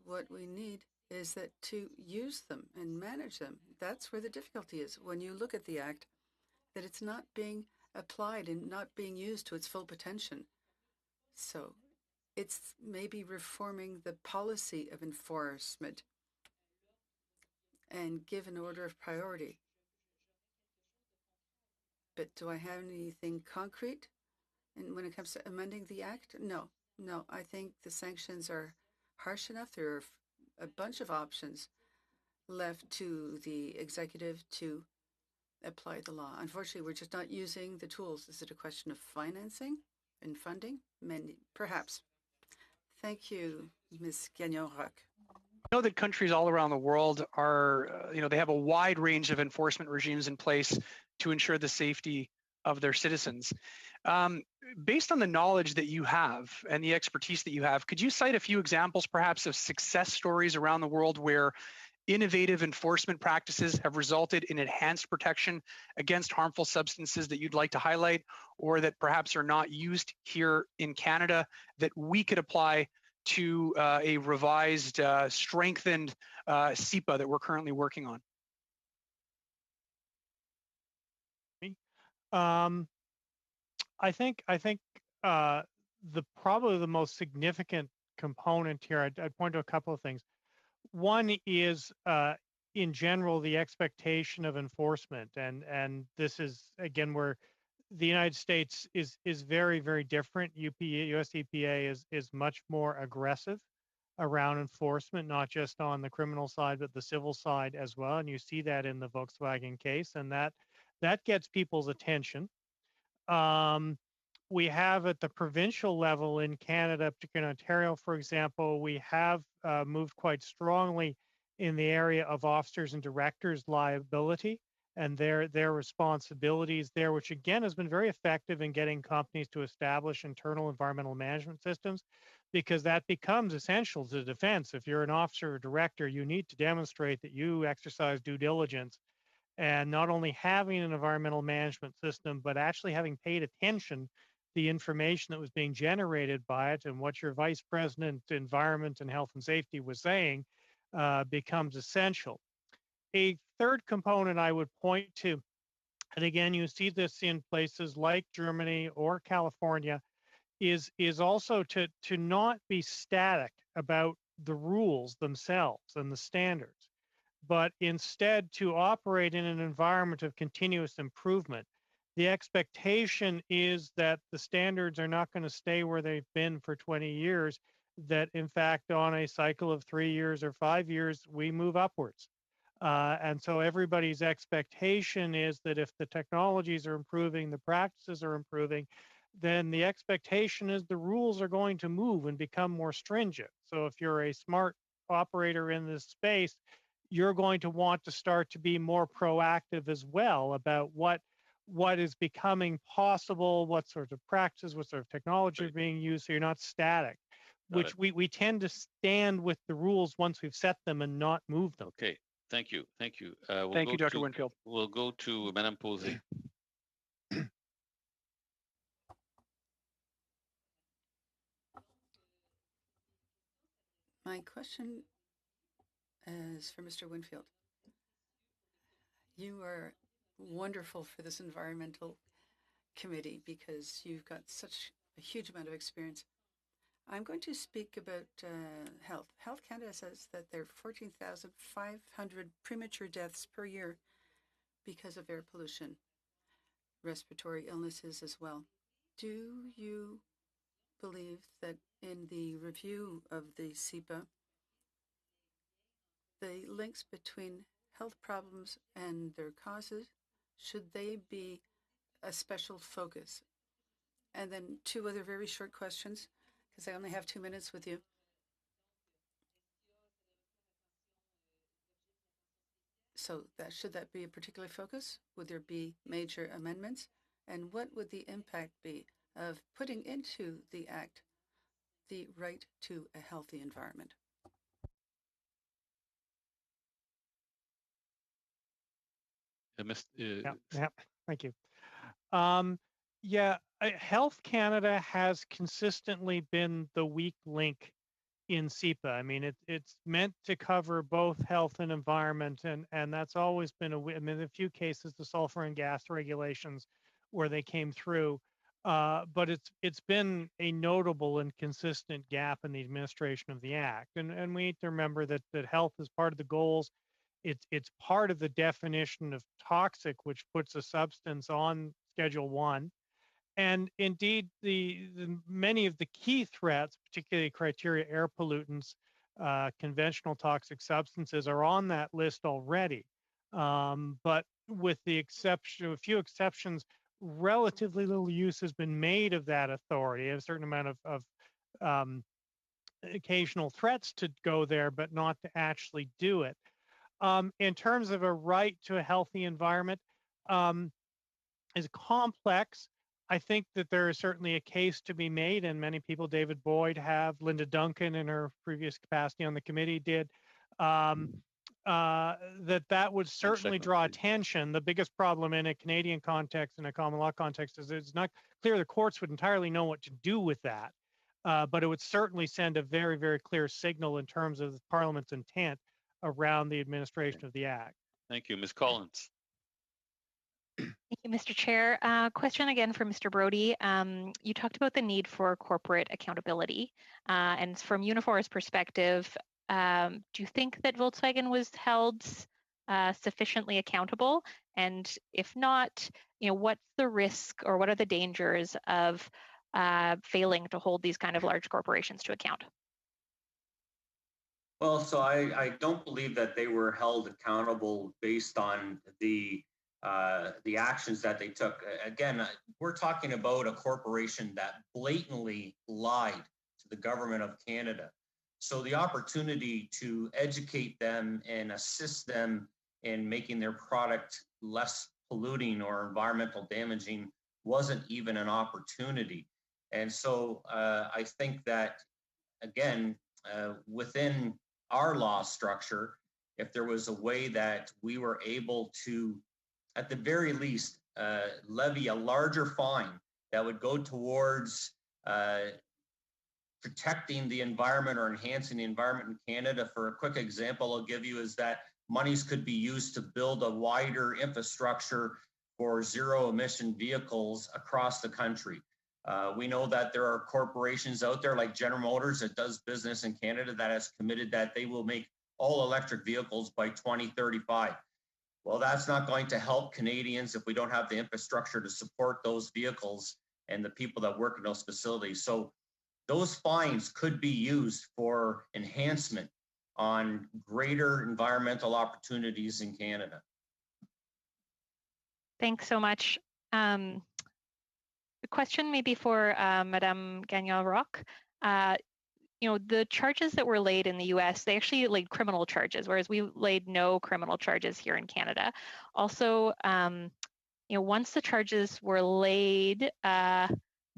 What we need is that to use them and manage them. That's where the difficulty is. When you look at the Act, that it's not being applied and not being used to its full potential. So it's maybe reforming the policy of enforcement and give an order of priority. But do I have anything concrete? And when it comes to amending the Act? No. I think the sanctions are harsh enough. There are a bunch of options left to the executive to apply the law. Unfortunately, we're just not using the tools. Is it a question of financing and funding? Perhaps. Thank you, Ms. Gagnon-Roch. I know that countries all around the world are, they have a wide range of enforcement regimes in place to ensure the safety of their citizens. Based on the knowledge that you have and the expertise that you have, could you cite a few examples perhaps of success stories around the world where innovative enforcement practices have resulted in enhanced protection against harmful substances that you'd like to highlight, or that perhaps are not used here in Canada that we could apply to a revised, strengthened CEPA that we're currently working on? I think probably the most significant component here, I'd point to a couple of things. One is, in general, the expectation of enforcement, and this is again where the United States is very, very different. US EPA is much more aggressive around enforcement, not just on the criminal side, but the civil side as well. And you see that in the Volkswagen case, and that gets people's attention. We have at the provincial level in Canada, particularly in Ontario, for example, we have moved quite strongly in the area of officers and directors' liability and their responsibilities there, which again has been very effective in getting companies to establish internal environmental management systems, because that becomes essential to defense. If you're an officer or director, you need to demonstrate that you exercise due diligence, and not only having an environmental management system, but actually having paid attention to the information that was being generated by it, and what your vice president, environment and health and safety was saying becomes essential. A third component I would point to, and again, you see this in places like Germany or California, is also to not be static about the rules themselves and the standards, but instead to operate in an environment of continuous improvement. The expectation is that the standards are not going to stay where they've been for 20 years, that in fact, on a cycle of 3 years or 5 years, we move upwards. And so everybody's expectation is that if the technologies are improving, the practices are improving, then the expectation is the rules are going to move and become more stringent. So if you're a smart operator in this space, you're going to want to start to be more proactive as well about what is becoming possible, what sorts of practices, what sort of technology are being used, so you're not static, which we tend to stand with the rules once we've set them and not move them. Okay, thank you. Thank you, Dr. Winfield. We'll go to Madame Posey. My question is for Mr. Winfield. You are wonderful for this environmental committee because you've got such a huge amount of experience. I'm going to speak about health. Health Canada says that there are 14,500 premature deaths per year because of air pollution, respiratory illnesses as well. Do you believe that in the review of the CEPA, the links between health problems and their causes, should they be a special focus? And then 2 other very short questions, because I only have 2 minutes with you. So should that be a particular focus? Would there be major amendments? And what would the impact be of putting into the Act the right to a healthy environment? Yeah, thank you. Health Canada has consistently been the weak link in SEPA. I mean, it's meant to cover both health and environment, and that's always been I mean, in a few cases, the sulfur and gas regulations where they came through, but it's been a notable and consistent gap in the administration of the act, and we need to remember that health is part of the goals. It's part of the definition of toxic, which puts a substance on Schedule 1. And indeed, the many of the key threats, particularly criteria air pollutants, conventional toxic substances, are on that list already. But with the exception, a few exceptions, relatively little use has been made of that authority. A certain amount of occasional threats to go there, but not to actually do it. In terms of a right to a healthy environment, is complex. I think that there is certainly a case to be made, and many people, David Boyd have, Linda Duncan in her previous capacity on the committee did, that would certainly draw attention. The biggest problem in a Canadian context, in a common law context, is it's not clear the courts would entirely know what to do with that. But it would certainly send a very, very clear signal in terms of the Parliament's intent around the administration of the Act. Thank you. Ms. Collins. Thank you, Mr. Chair. Question again for Mr. Brody. You talked about the need for corporate accountability. And from Unifor's perspective, do you think that Volkswagen was held sufficiently accountable? And if not, what's the risk or what are the dangers of failing to hold these kind of large corporations to account? Well, so I don't believe that they were held accountable based on the actions that they took. Again, we're talking about a corporation that blatantly lied to the government of Canada. So the opportunity to educate them and assist them in making their product less polluting or environmental damaging wasn't even an opportunity. And so I think that, again, within our law structure, if there was a way that we were able to, at the very least, levy a larger fine that would go towards protecting the environment or enhancing the environment in Canada. For a quick example I'll give you is that monies could be used to build a wider infrastructure for zero emission vehicles across the country. We know that there are corporations out there like General Motors that does business in Canada that has committed that they will make all electric vehicles by 2035. Well, that's not going to help Canadians if we don't have the infrastructure to support those vehicles and the people that work in those facilities. So those fines could be used for enhancement on greater environmental opportunities in Canada. Thanks so much. The question maybe for Madame Gagnon-Roch. The charges that were laid in the US, they actually laid criminal charges, whereas we laid no criminal charges here in Canada. Also, once the charges were laid,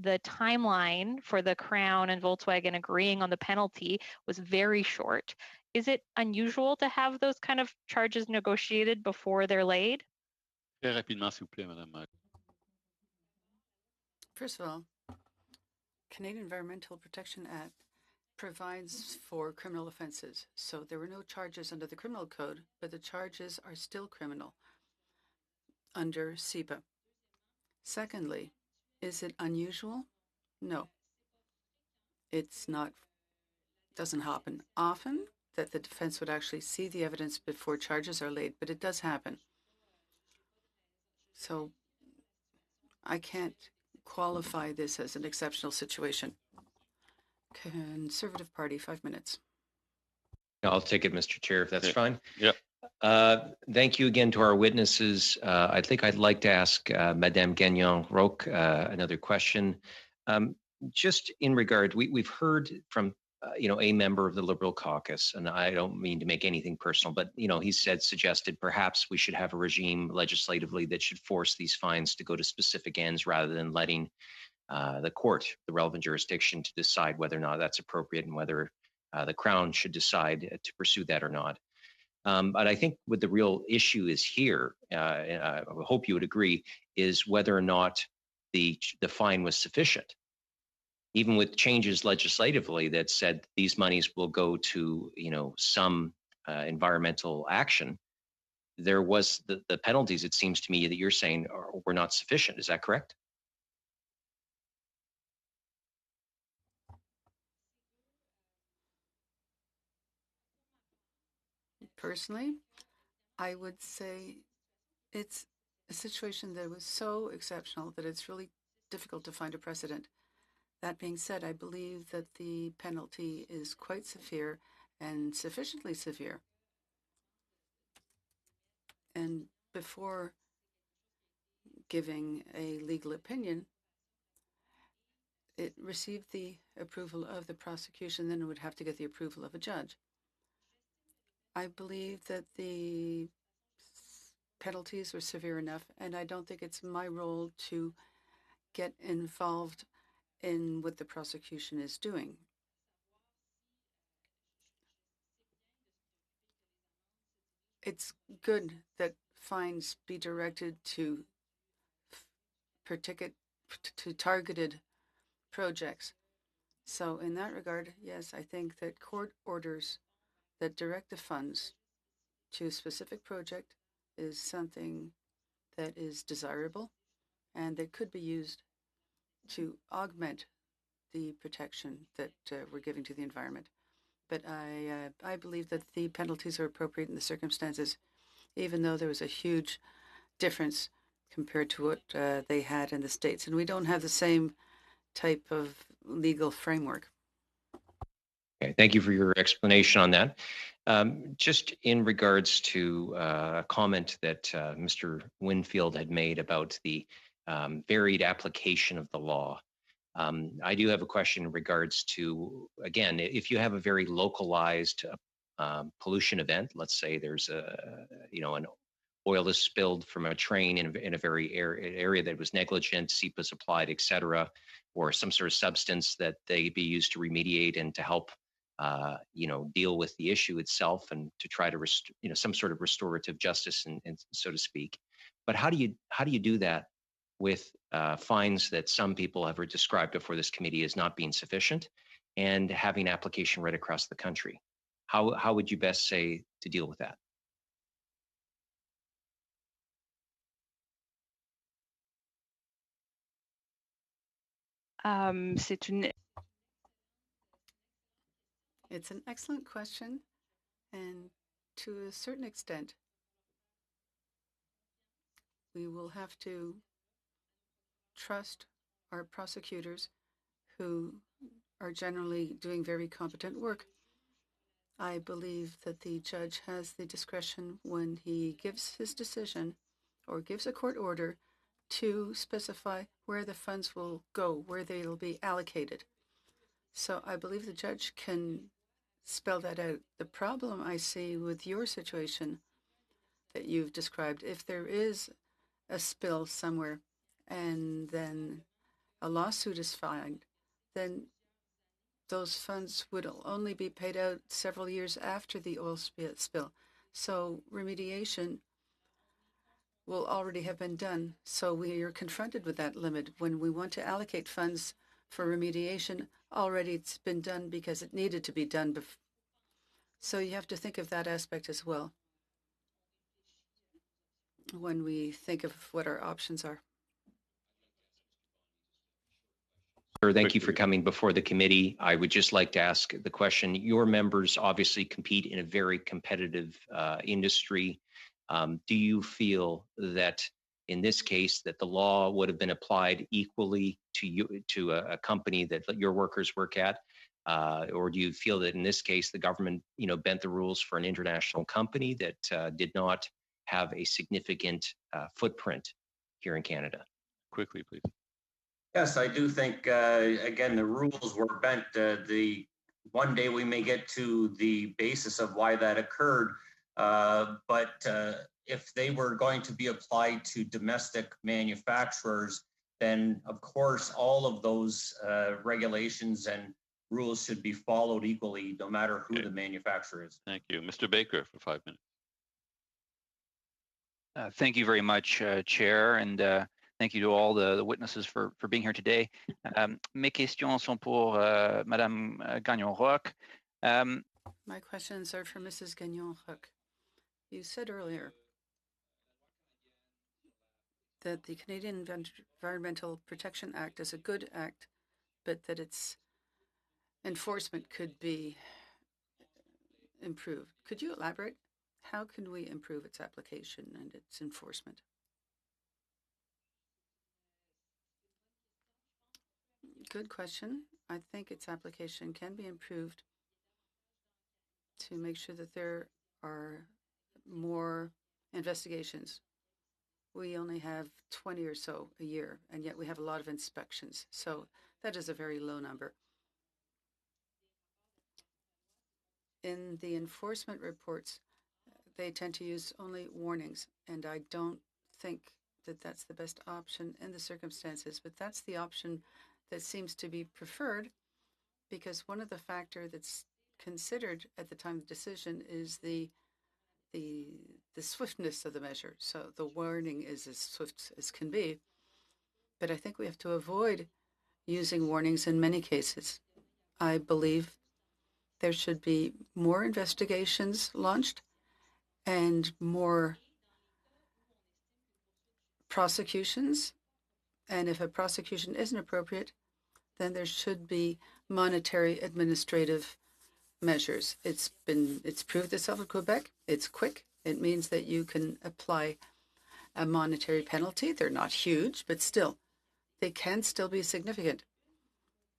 the timeline for the Crown and Volkswagen agreeing on the penalty was very short. Is it unusual to have those kind of charges negotiated before they're laid? Très rapidement, s'il vous plaît, Madame. First of all, Canadian Environmental Protection Act provides for criminal offenses. So there were no charges under the criminal code, but the charges are still criminal under SEPA. Secondly, is it unusual? No. It's not, doesn't happen often that the defense would actually see the evidence before charges are laid, but it does happen. So I can't qualify this as an exceptional situation. Conservative Party, 5 minutes. I'll take it, Mr. Chair, if that's fine. Yep. Thank you again to our witnesses. I think I'd like to ask Madame Gagnon-Roch another question. Just in regard, we've heard from a member of the Liberal caucus, and I don't mean to make anything personal, but he suggested perhaps we should have a regime legislatively that should force these fines to go to specific ends rather than letting the court, the relevant jurisdiction, to decide whether or not that's appropriate and whether the Crown should decide to pursue that or not. But I think what the real issue is here, and I hope you would agree, is whether or not the fine was sufficient. even with changes legislatively that said these monies will go to, some environmental action, there was the penalties, it seems to me, that you're saying were not sufficient. Is that correct? Personally, I would say it's a situation that was so exceptional that it's really difficult to find a precedent. That being said, I believe that the penalty is quite severe and sufficiently severe. And before giving a legal opinion, it received the approval of the prosecution, then it would have to get the approval of a judge. I believe that the penalties were severe enough, and I don't think it's my role to get involved in what the prosecution is doing. It's good that fines be directed to targeted projects. So in that regard, yes, I think that court orders that direct the funds to a specific project is something that is desirable and that could be used to augment the protection that we're giving to the environment. But I believe that the penalties are appropriate in the circumstances, even though there was a huge difference compared to what they had in the States. And we don't have the same type of legal framework. Okay, thank you for your explanation on that. Just in regards to a comment that Mr. Winfield had made about the varied application of the law. I do have a question in regards to, again, if you have a very localized pollution event, let's say there's an oil is spilled from a train in a very area that was negligent, SEPA's applied, et cetera, or some sort of substance that they be used to remediate and to help deal with the issue itself and to try to some sort of restorative justice and so to speak. But how do you do that with fines that some people have described before this committee as not being sufficient and having application right across the country? How would you best say to deal with that? It's an excellent question, and to a certain extent, we will have to trust our prosecutors who are generally doing very competent work. I believe that the judge has the discretion when he gives his decision or gives a court order to specify where the funds will go, where they'll be allocated. So I believe the judge can spell that out. The problem I see with your situation that you've described, if there is a spill somewhere and then a lawsuit is filed, then those funds would only be paid out several years after the oil spill. So remediation will already have been done. So we are confronted with that limit. When we want to allocate funds for remediation, already it's been done because it needed to be done. So you have to think of that aspect as well when we think of what our options are. Sir, thank you for coming before the committee. I would just like to ask the question. Your members obviously compete in a very competitive industry. Do you feel that in this case that the law would have been applied equally to a company that your workers work at? Or do you feel that in this case the government bent the rules for an international company that did not have a significant footprint here in Canada? Quickly, please. Yes, I do think, again, the rules were bent. One day we may get to the basis of why that occurred, but if they were going to be applied to domestic manufacturers, then of course all of those regulations and rules should be followed equally, no matter who the manufacturer is. Thank you. Mr. Baker for 5 minutes. Thank you very much, Chair, and Thank you to all the witnesses for being here today. Mes questions sont pour Madame Gagnon-Roch. My questions are for Mrs. Gagnon-Roch. You said earlier that the Canadian Environmental Protection Act is a good act, but that its enforcement could be improved. Could you elaborate? How can we improve its application and its enforcement? Good question. I think its application can be improved to make sure that there are more investigations. We only have 20 or so a year, and yet we have a lot of inspections. So that is a very low number. In the enforcement reports, they tend to use only warnings, and I don't think that that's the best option in the circumstances, but that's the option that seems to be preferred, because one of the factors that's considered at the time of decision is the swiftness of the measure. So the warning is as swift as can be, but I think we have to avoid using warnings in many cases. I believe there should be more investigations launched and more prosecutions. And if a prosecution isn't appropriate, then there should be monetary administrative measures. It's proved itself in Quebec. It's quick. It means that you can apply a monetary penalty. They're not huge, but still, they can still be significant.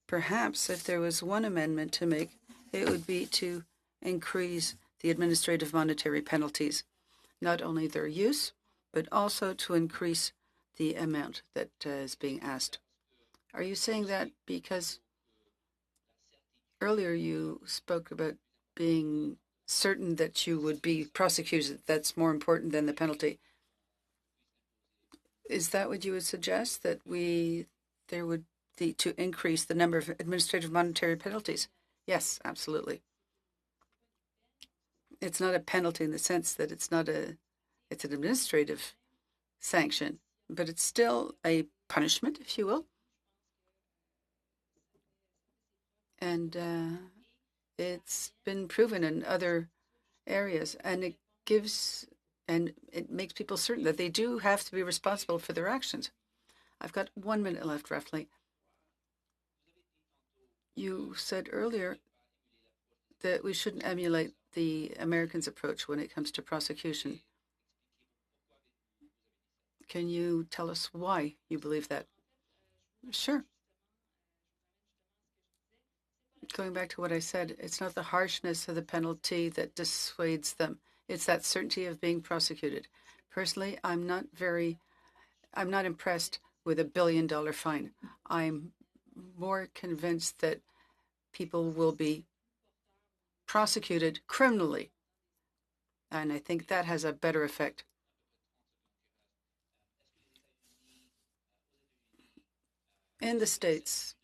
Perhaps if there was one amendment to make, it would be to increase the administrative monetary penalties, not only their use, but also to increase the amount that is being asked. Are you saying that because earlier you spoke about being certain that you would be prosecuted? That's more important than the penalty. Is that what you would suggest, that there would be to increase the number of administrative monetary penalties? Yes, absolutely. It's not a penalty in the sense that it's an administrative sanction, but it's still a punishment, if you will. And it's been proven in other areas, and it makes people certain that they do have to be responsible for their actions. I've got 1 minute left, roughly. You said earlier that we shouldn't emulate the Americans' approach when it comes to prosecution. Can you tell us why you believe that? Sure. Going back to what I said, it's not the harshness of the penalty that dissuades them. It's that certainty of being prosecuted. Personally, I'm not impressed with $1 billion fine. I'm more convinced that people will be prosecuted criminally, and I think that has a better effect. In the States,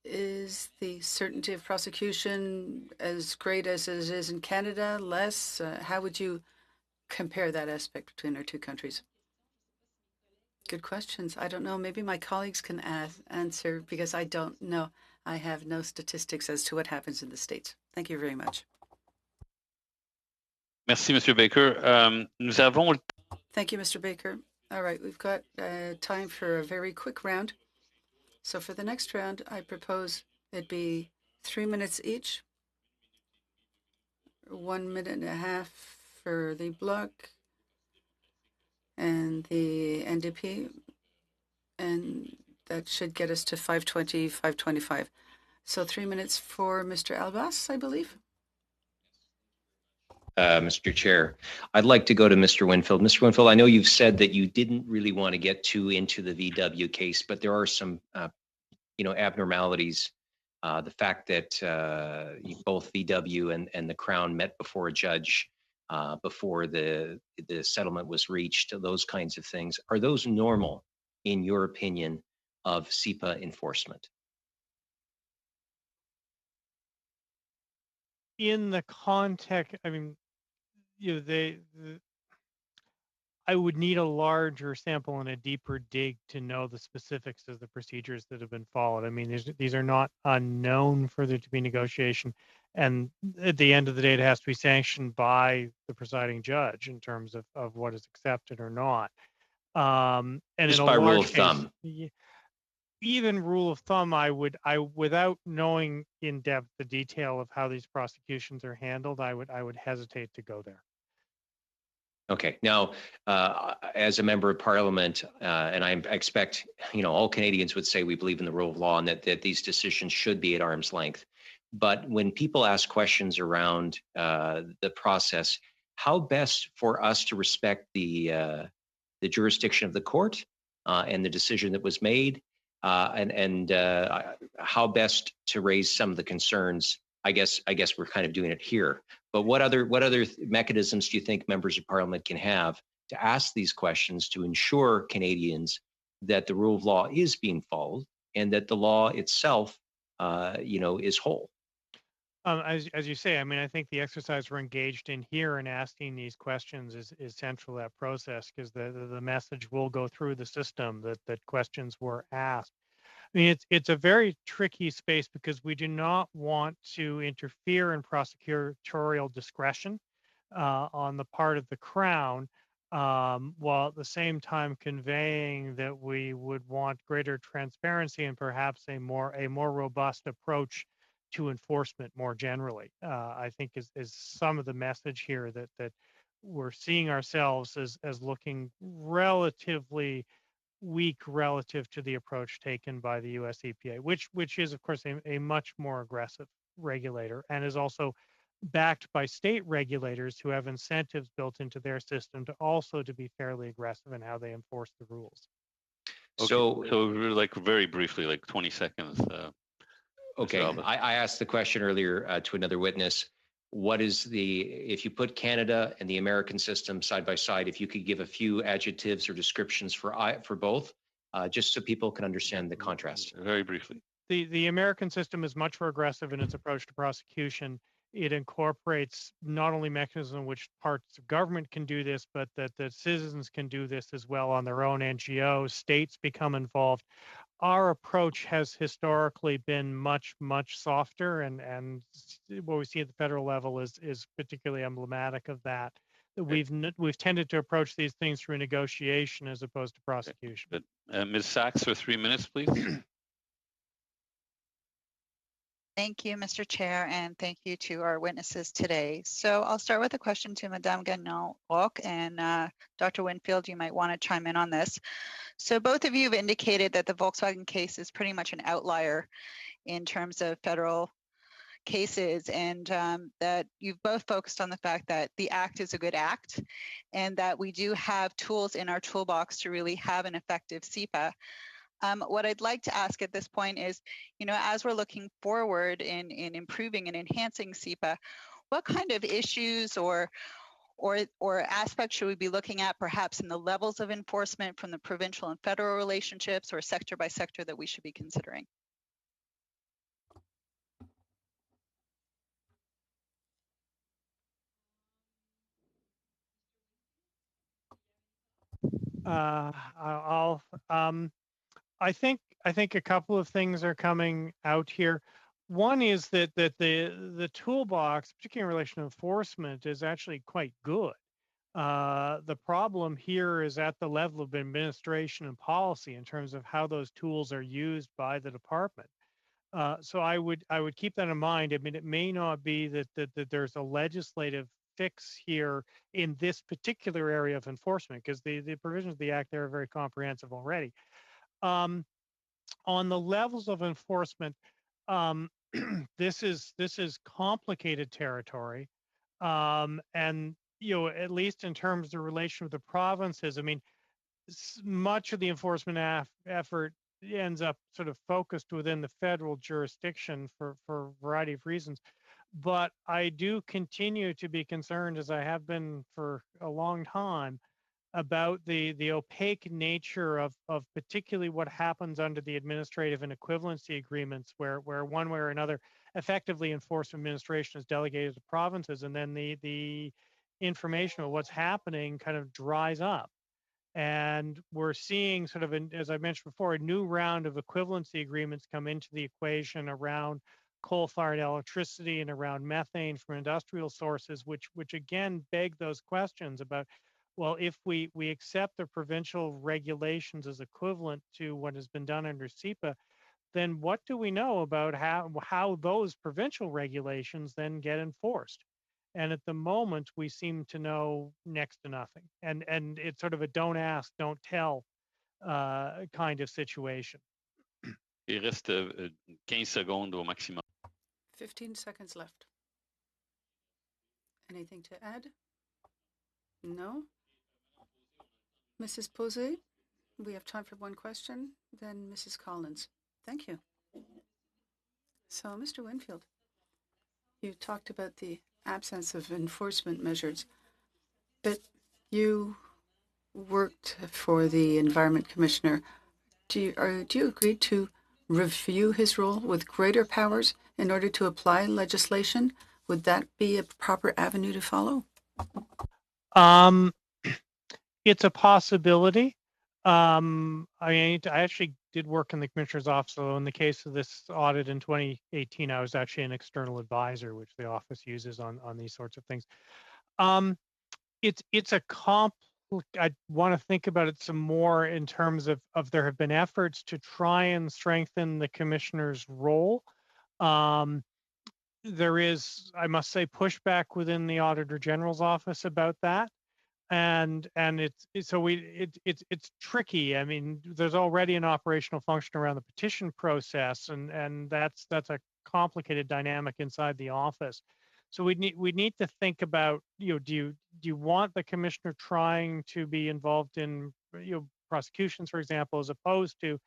is the certainty of prosecution as great as it is in Canada? Less? How would you compare that aspect between our two countries? Good questions. I don't know. Maybe my colleagues can answer, because I don't know. I have no statistics as to what happens in the States. Thank you very much. Merci, Monsieur Baker. Nous avons... Thank you, Mr. Baker. All right, we've got time for a very quick round. So for the next round, I propose it be 3 minutes each, 1.5 minutes for the Bloc and the NDP, and that should get us to 5:20, 5:25. So 3 minutes for Mr. Albas, I believe. Mr. Chair, I'd like to go to Mr. Winfield. Mr. Winfield, I know you've said that you didn't really want to get too into the VW case, but there are some, abnormalities. The fact that both VW and the Crown met before a judge before the settlement was reached, those kinds of things. Are those normal, in your opinion, of CEPA enforcement? In the context, I I would need a larger sample and a deeper dig to know the specifics of the procedures that have been followed. I mean, these are not unknown for there to be negotiation. And at the end of the day, it has to be sanctioned by the presiding judge in terms of what is accepted or not. And Just in a by rule large of case, thumb. even rule of thumb, I without knowing in depth the detail of how these prosecutions are handled, I would hesitate to go there. Okay. Now, as a member of Parliament, and I expect, all Canadians would say we believe in the rule of law and that these decisions should be at arm's length. But when people ask questions around the process, how best for us to respect the jurisdiction of the court and the decision that was made, and how best to raise some of the concerns. I guess we're kind of doing it here. But what other mechanisms do you think members of Parliament can have to ask these questions to ensure Canadians that the rule of law is being followed and that the law itself, is whole? As you say, I mean, I think the exercise we're engaged in here and asking these questions is central to that process, because the message will go through the system that questions were asked. I mean, it's a very tricky space because we do not want to interfere in prosecutorial discretion on the part of the Crown, while at the same time conveying that we would want greater transparency and perhaps a more robust approach to enforcement more generally. I think is some of the message here that we're seeing ourselves as looking relatively weak relative to the approach taken by the US EPA, which is of course a much more aggressive regulator and is also backed by state regulators who have incentives built into their system to be fairly aggressive in how they enforce the rules. Okay. So like very briefly, like 20 seconds. Okay, I asked the question earlier to another witness. What is if you put Canada and the American system side by side, if you could give a few adjectives or descriptions for both, just so people can understand the contrast. Very briefly. The American system is much more aggressive in its approach to prosecution. It incorporates not only mechanisms in which parts of government can do this, but that the citizens can do this as well on their own. NGOs, states become involved. Our approach has historically been much softer, and what we see at the federal level is particularly emblematic of that. We've tended to approach these things through negotiation as opposed to prosecution. But Ms. Sachs, for 3 minutes, please. Thank you, Mr. Chair, and thank you to our witnesses today. So I'll start with a question to Madame Gagnon-Roque, and Dr. Winfield, you might want to chime in on this. So both of you have indicated that the Volkswagen case is pretty much an outlier in terms of federal cases, and that you've both focused on the fact that the act is a good act and that we do have tools in our toolbox to really have an effective SEPA. What I'd like to ask at this point is, as we're looking forward in improving and enhancing SEPA, what kind of issues or aspects should we be looking at, perhaps in the levels of enforcement from the provincial and federal relationships, or sector by sector, that we should be considering? I think a couple of things are coming out here. One is that the toolbox, particularly in relation to enforcement, is actually quite good. The problem here is at the level of administration and policy in terms of how those tools are used by the department. So I would keep that in mind. I mean, it may not be that there's a legislative fix here in this particular area of enforcement, because the provisions of the Act there are very comprehensive already. On the levels of enforcement, this is complicated territory, and at least in terms of the relation with the provinces, I mean, much of the enforcement effort ends up sort of focused within the federal jurisdiction for a variety of reasons. But I do continue to be concerned, as I have been for a long time, about the opaque nature of particularly what happens under the administrative and equivalency agreements, where one way or another effectively enforcement administration is delegated to provinces, and then the information of what's happening kind of dries up. And we're seeing sort of, as I mentioned before, a new round of equivalency agreements come into the equation around coal-fired electricity and around methane from industrial sources, which again beg those questions about, well, if we accept the provincial regulations as equivalent to what has been done under SEPA, then what do we know about how those provincial regulations then get enforced? And at the moment, we seem to know next to nothing. And it's sort of a don't ask, don't tell kind of situation. Il reste 15 secondes au maximum. 15 seconds left. Anything to add? No? Mrs. Posey, we have time for one question. Then Mrs. Collins. Thank you. So, Mr. Winfield, you talked about the absence of enforcement measures, but you worked for the Environment Commissioner. Do you agree to review his role with greater powers in order to apply legislation? Would that be a proper avenue to follow? It's a possibility. I mean, I actually did work in the commissioner's office. So in the case of this audit in 2018, I was actually an external advisor, which the office uses on these sorts of things. It's a I want to think about it some more in terms of there have been efforts to try and strengthen the commissioner's role. There is, I must say, pushback within the Auditor General's office about that. And it's tricky. I mean, there's already an operational function around the petition process, and that's a complicated dynamic inside the office. So we need to think about, do you want the commissioner trying to be involved in prosecutions, for example, as opposed to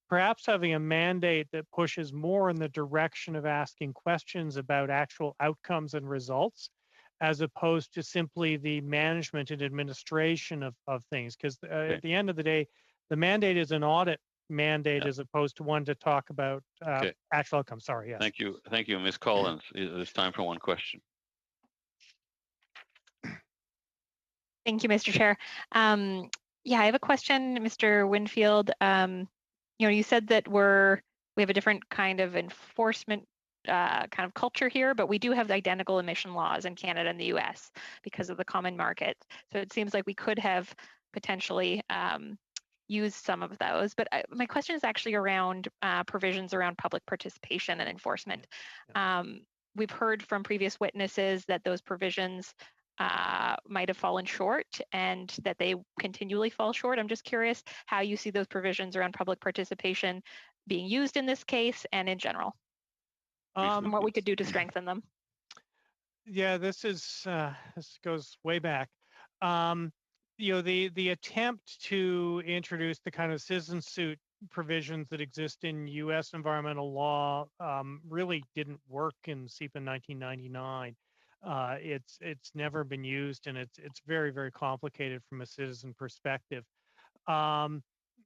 perhaps having a mandate that pushes more in the direction of asking questions about actual outcomes and results, as opposed to simply the management and administration of things. Because at the end of the day, the mandate is an audit mandate as opposed to one to talk about actual outcomes. Sorry, yes. Thank you, Ms. Collins. It's time for one question. Thank you, Mr. Chair. Yeah, I have a question, Mr. Winfield. You said that we have a different kind of enforcement kind of culture here, but we do have identical emission laws in Canada and the US because of the common market. So it seems like we could have potentially used some of those. But my question is actually around provisions around public participation and enforcement. We've heard from previous witnesses that those provisions might have fallen short and that they continually fall short. I'm just curious how you see those provisions around public participation being used in this case and in general, and what we could do to strengthen them. Yeah, this goes way back. The attempt to introduce the kind of citizen suit provisions that exist in U.S. environmental law really didn't work in SEPA 1999. It's never been used, and it's very, very complicated from a citizen perspective.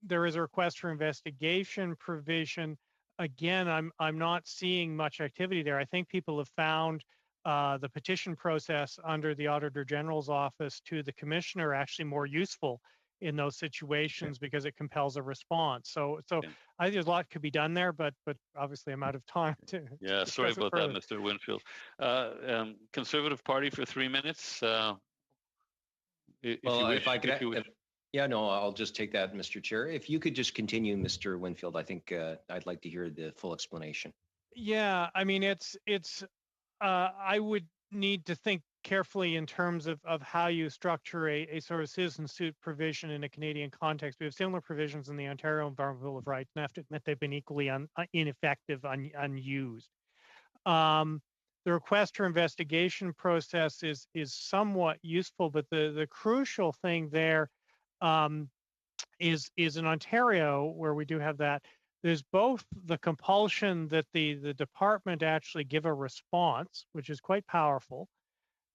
There is a request for investigation provision. Again, I'm not seeing much activity there. I think people have found the petition process under the Auditor General's office to the commissioner actually more useful in those situations because it compels a response. So I think there's a lot could be done there, but obviously I'm out of time to. Yeah, sorry about that, Mr. Winfield. Conservative Party for 3 minutes. I'll just take that, Mr. Chair. If you could just continue, Mr. Winfield, I think I'd like to hear the full explanation. Yeah, I mean, I would need to think carefully in terms of how you structure a sort of citizen suit provision in a Canadian context. We have similar provisions in the Ontario Environmental Bill of Rights, and I have to admit they've been equally ineffective, unused. The request for investigation process is somewhat useful, but the crucial thing there is in Ontario, where we do have that. There's both the compulsion that the department actually give a response, which is quite powerful,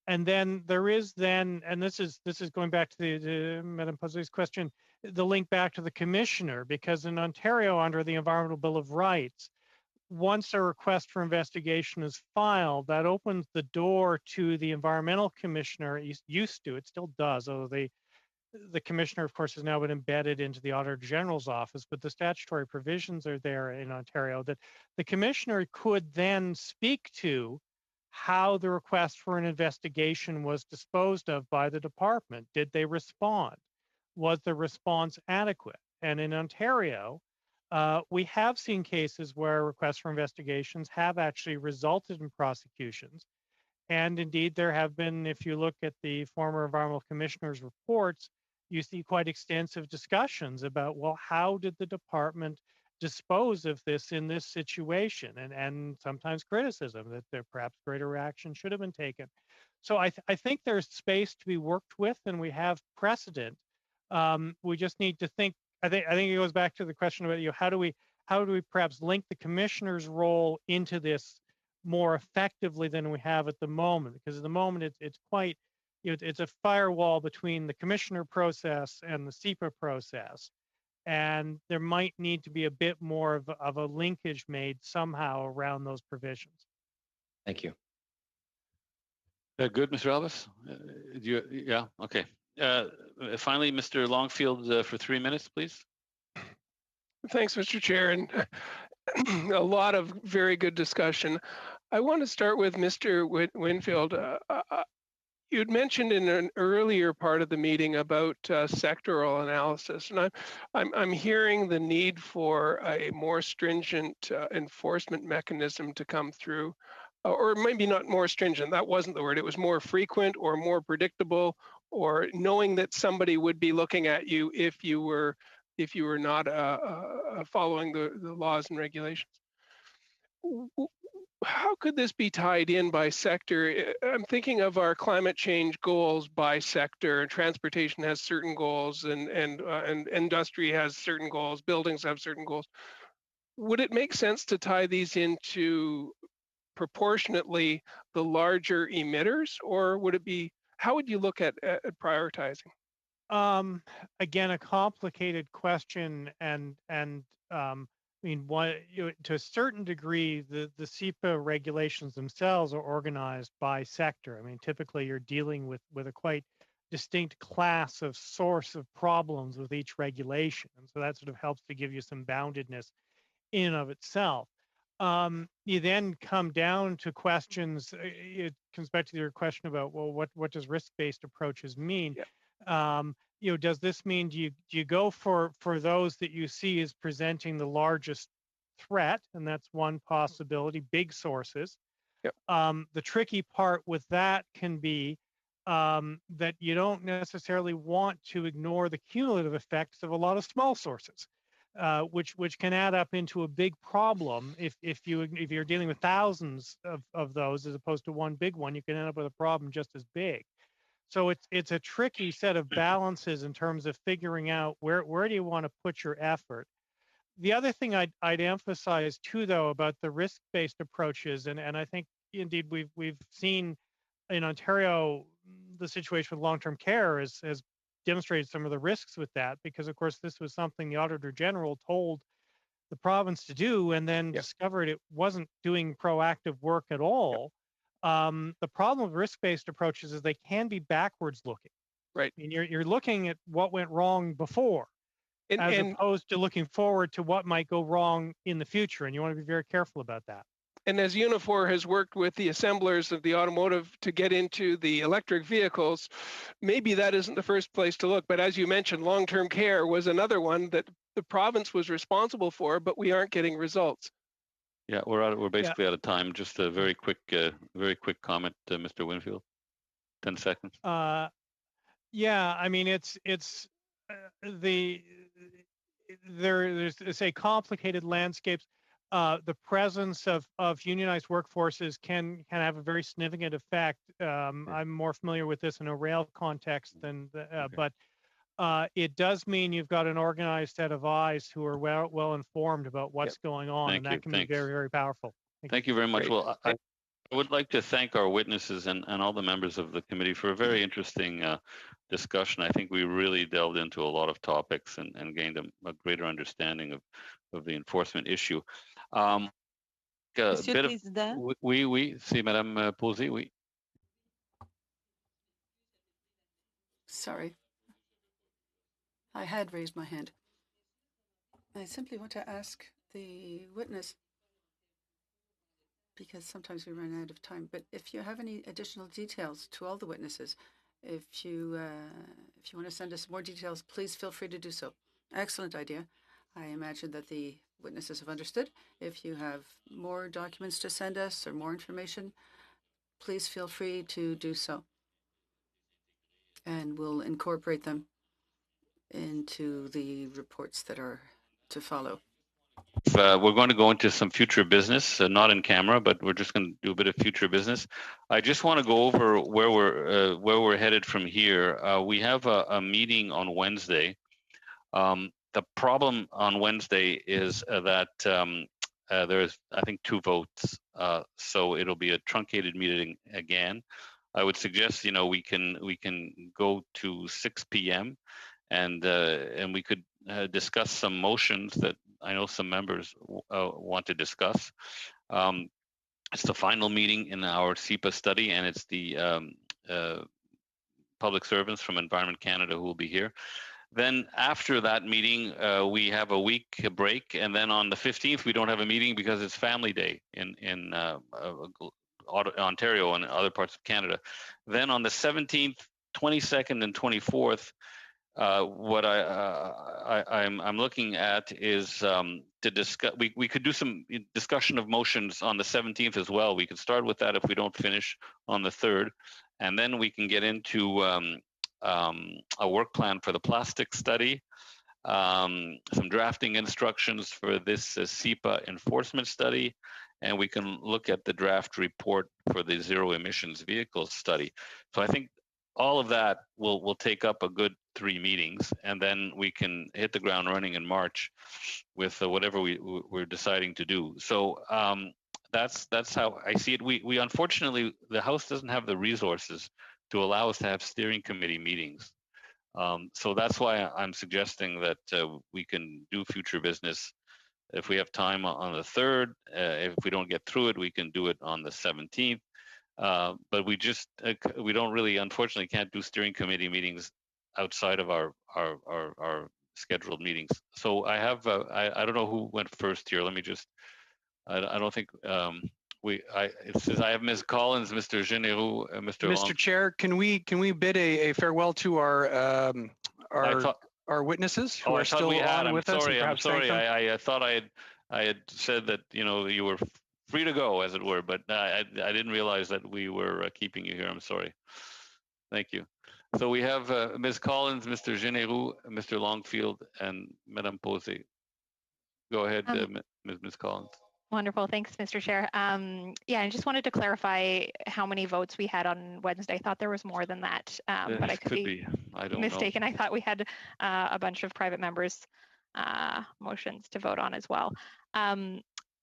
and then there is and this is going back to the Madame Posey's question, the link back to the commissioner, because in Ontario, under the Environmental Bill of Rights, once a request for investigation is filed, that opens the door to the environmental commissioner. It used to, it still does, although the commissioner, of course, has now been embedded into the Auditor General's office, but the statutory provisions are there in Ontario that the commissioner could then speak to how the request for an investigation was disposed of by the department. Did they respond? Was the response adequate? And in Ontario, we have seen cases where requests for investigations have actually resulted in prosecutions. And indeed, there have been, if you look at the former environmental commissioner's reports, you see quite extensive discussions about, well, how did the department dispose of this in this situation? And sometimes criticism that there perhaps greater action should have been taken. So I think there's space to be worked with, and we have precedent. We just need to think. I think it goes back to the question about, how do we perhaps link the commissioner's role into this more effectively than we have at the moment? Because at the moment it's quite, it's a firewall between the commissioner process and the CEPA process, and there might need to be a bit more of a linkage made somehow around those provisions. Thank you. Good, Mr. Elvis. Yeah, okay. Finally, Mr. Longfield, for 3 minutes, please. Thanks, Mr. Chair, and a lot of very good discussion. I want to start with Mr. Winfield. You'd mentioned in an earlier part of the meeting about sectoral analysis, and I'm hearing the need for a more stringent enforcement mechanism to come through, or maybe not more stringent. That wasn't the word. It was more frequent or more predictable, or knowing that somebody would be looking at you if you were not following the laws and regulations. How could this be tied in by sector? I'm thinking of our climate change goals by sector. Transportation has certain goals, and industry has certain goals. Buildings have certain goals. Would it make sense to tie these into proportionately the larger emitters, or would it be? How would you look at prioritizing? Again, a complicated question, and I mean, to a certain degree, the CEPA regulations themselves are organized by sector. I mean, typically you're dealing with a quite distinct class of source of problems with each regulation, and so that sort of helps to give you some boundedness in and of itself. You then come down to questions. It comes back to your question about, well, what does risk-based approaches mean? Yeah. Does this mean do you go for those that you see as presenting the largest threat? And that's one possibility, big sources. Yep. The tricky part with that can be that you don't necessarily want to ignore the cumulative effects of a lot of small sources, which can add up into a big problem. If you're dealing with thousands of those as opposed to one big one, you can end up with a problem just as big. So it's a tricky set of balances in terms of figuring out where do you want to put your effort. The other thing I'd emphasize too, though, about the risk-based approaches, and I think indeed we've seen in Ontario the situation with long-term care has demonstrated some of the risks with that, because of course this was something the Auditor General told the province to do, and then discovered it wasn't doing proactive work at all. The problem with risk-based approaches is they can be backwards looking. Right. I mean, you're looking at what went wrong before, as opposed to looking forward to what might go wrong in the future, and you want to be very careful about that. And as Unifor has worked with the assemblers of the automotive to get into the electric vehicles, maybe that isn't the first place to look. But as you mentioned, long-term care was another one that the province was responsible for, but we aren't getting results. Yeah, we're basically out of time. Just a very quick comment, Mr. Winfield. 10 seconds. Yeah, I mean there's say complicated landscapes. The presence of unionized workforces can have a very significant effect. I'm more familiar with this in a rail context than, but it does mean you've got an organized set of eyes who are well informed about what's going on, and that can be very, very powerful. Thank you very much. Great. Well, I would like to thank our witnesses and all the members of the committee for a very interesting discussion. I think we really delved into a lot of topics and gained a greater understanding of the enforcement issue. Monsieur le Président. Oui, c'est Madame Posé, oui. Sorry. I had raised my hand. I simply want to ask the witness, because sometimes we run out of time, but if you have any additional details to all the witnesses, if you want to send us more details, please feel free to do so. Excellent idea. I imagine that the witnesses have understood. If you have more documents to send us or more information, please feel free to do so. And we'll incorporate them into the reports that are to follow. We're going to go into some future business, not in camera, but we're just going to do a bit of future business. I just want to go over where we're headed from here. We have a meeting on Wednesday. The problem on Wednesday is that there's, I think, 2 votes, so it'll be a truncated meeting again. I would suggest, we can go to 6 p.m. and we could discuss some motions that I know some members want to discuss. It's the final meeting in our SEPA study, and it's the public servants from Environment Canada who will be here. Then after that meeting, we have a week break, and then on the 15th we don't have a meeting because it's Family Day in Ontario and other parts of Canada. Then on the 17th, 22nd, and 24th, what I'm looking at is to discuss. We could do some discussion of motions on the 17th as well. We could start with that if we don't finish on the 3rd, and then we can get into a work plan for the plastic study, some drafting instructions for this SEPA enforcement study, and we can look at the draft report for the zero emissions vehicles study. So I think all of that will take up a good 3 meetings, and then we can hit the ground running in March with whatever we're deciding to do. So that's how I see it. We unfortunately, the House doesn't have the resources to allow us to have steering committee meetings. So that's why I'm suggesting that we can do future business if we have time on the 3rd. If we don't get through it, we can do it on the 17th. But we just we don't really, unfortunately, can't do steering committee meetings outside of our scheduled meetings. So I have I don't know who went first here. Let me just I don't think it says I have Ms. Collins, Mr. Généraux, Mr. Long. Mr. Chair, can we bid a farewell to our witnesses who are still on with us? I'm sorry. I thought I had said that you were free to go, as it were, but I didn't realize that we were keeping you here. I'm sorry. Thank you. So we have Ms. Collins, Mr. Généraux, Mr. Longfield, and Madame Posey. Go ahead, Ms. Collins. Wonderful. Thanks, Mr. Chair. Yeah, I just wanted to clarify how many votes we had on Wednesday. I thought there was more than that, but I could be mistaken. I thought we had a bunch of private members' motions to vote on as well.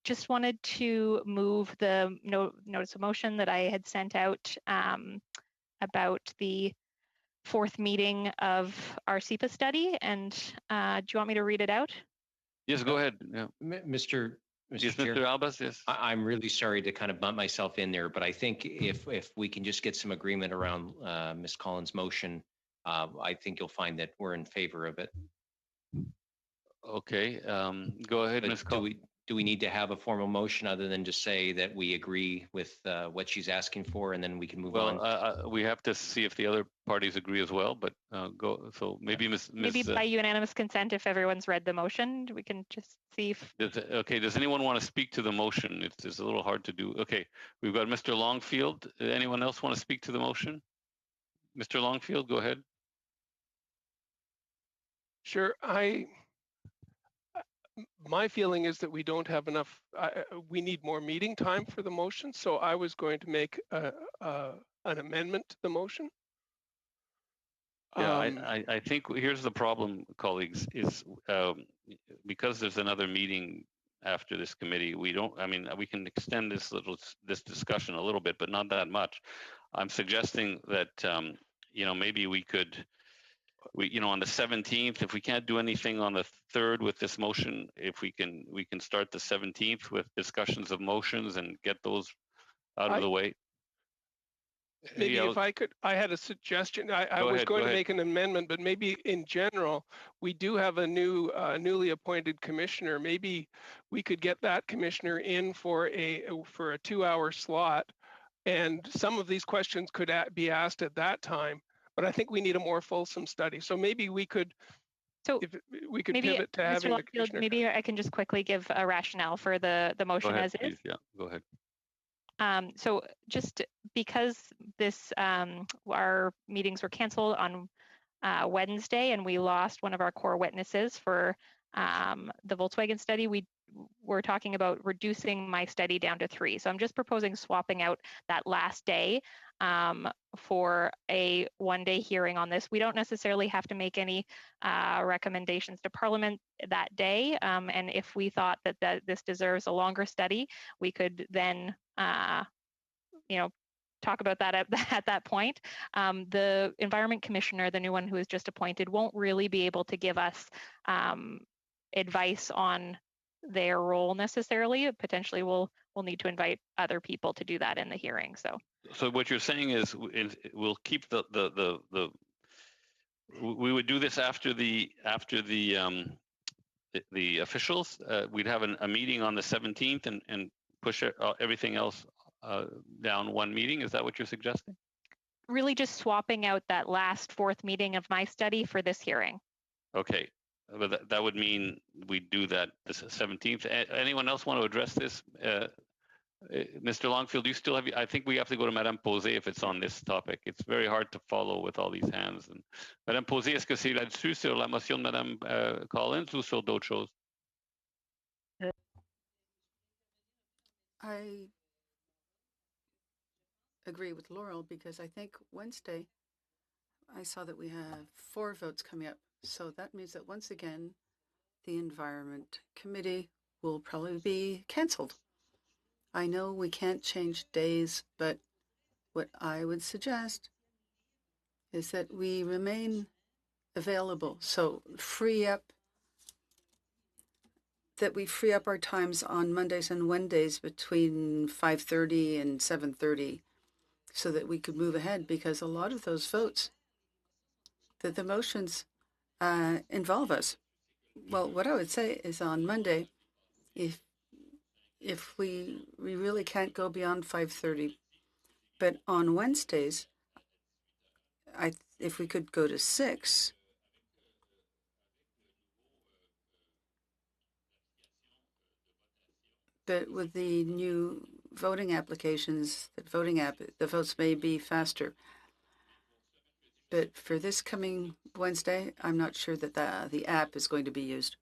Just wanted to move the notice of motion that I had sent out about the 4th meeting of our SEPA study. And do you want me to read it out? Yes, go ahead. Yeah. Mr. Yes, Chair, Mr. Albas, yes. I'm really sorry to kind of bump myself in there, but I think if we can just get some agreement around Ms. Collins' motion, I think you'll find that we're in favor of it. Okay, go ahead, Ms. Collins. Do we need to have a formal motion other than just say that we agree with what she's asking for, and then we can move on? We have to see if the other parties agree as well, but go. So maybe Maybe by unanimous consent, if everyone's read the motion, we can just see if. Okay, does anyone want to speak to the motion? It's a little hard to do. Okay, we've got Mr. Longfield. Anyone else want to speak to the motion? Mr. Longfield, go ahead. Sure. My feeling is that we don't have enough, we need more meeting time for the motion. So I was going to make an amendment to the motion. Yeah, I think here's the problem, colleagues, is because there's another meeting after this committee, we can extend this discussion a little bit, but not that much. I'm suggesting that, maybe we could, on the 17th, if we can't do anything on the 3rd with this motion, if we can start the 17th with discussions of motions and get those out of the way. maybe Yeah, if I could, I had a suggestion. I Go was ahead, going go to ahead. make an amendment, but maybe in general, we do have a new, newly appointed commissioner. Maybe we could get that commissioner in for a 2-hour slot, and some of these questions could be asked at that time. But I think we need a more fulsome study. So maybe we could, So if we could maybe, pivot to Mr. having the Longfield, commissioner. maybe I can just quickly give a rationale for the Go motion ahead, as is. please. Yeah, go ahead. So just because this our meetings were canceled on Wednesday and we lost one of our core witnesses for the Volkswagen study, we were talking about reducing my study down to 3. So I'm just proposing swapping out that last day for a one-day hearing on this. We don't necessarily have to make any recommendations to Parliament that day. And if we thought that this deserves a longer study, we could then talk about that at that point. The Environment Commissioner, the new one who is just appointed, won't really be able to give us advice on their role necessarily. Potentially, we'll need to invite other people to do that in the hearing. So what you're saying is we'll keep we would do this after the officials. We'd have a meeting on the 17th and push everything else down one meeting. Is that what you're suggesting? Really just swapping out that last 4th meeting of my study for this hearing. Okay, but that would mean we do that the 17th. Anyone else want to address this? Mr. Longfield, do you still have? I think we have to go to Madame Posé if it's on this topic. It's very hard to follow with all these hands. And Madame Posé, est-ce que c'est là-dessus sur la motion de Madame Collins ou sur d'autres choses? I agree with Laurel because I think Wednesday I saw that we have 4 votes coming up. So that means that once again, the Environment Committee will probably be canceled. I know we can't change days, but what I would suggest is that we remain available. So we free up our times on Mondays and Wednesdays between 5:30 and 7:30 so that we could move ahead, because a lot of those votes, that the motions involve us. Well, what I would say is on Monday, if we really can't go beyond 5:30, but on Wednesdays, if we could go to 6, but with the new voting applications, the votes may be faster. But for this coming Wednesday, I'm not sure that the app is going to be used.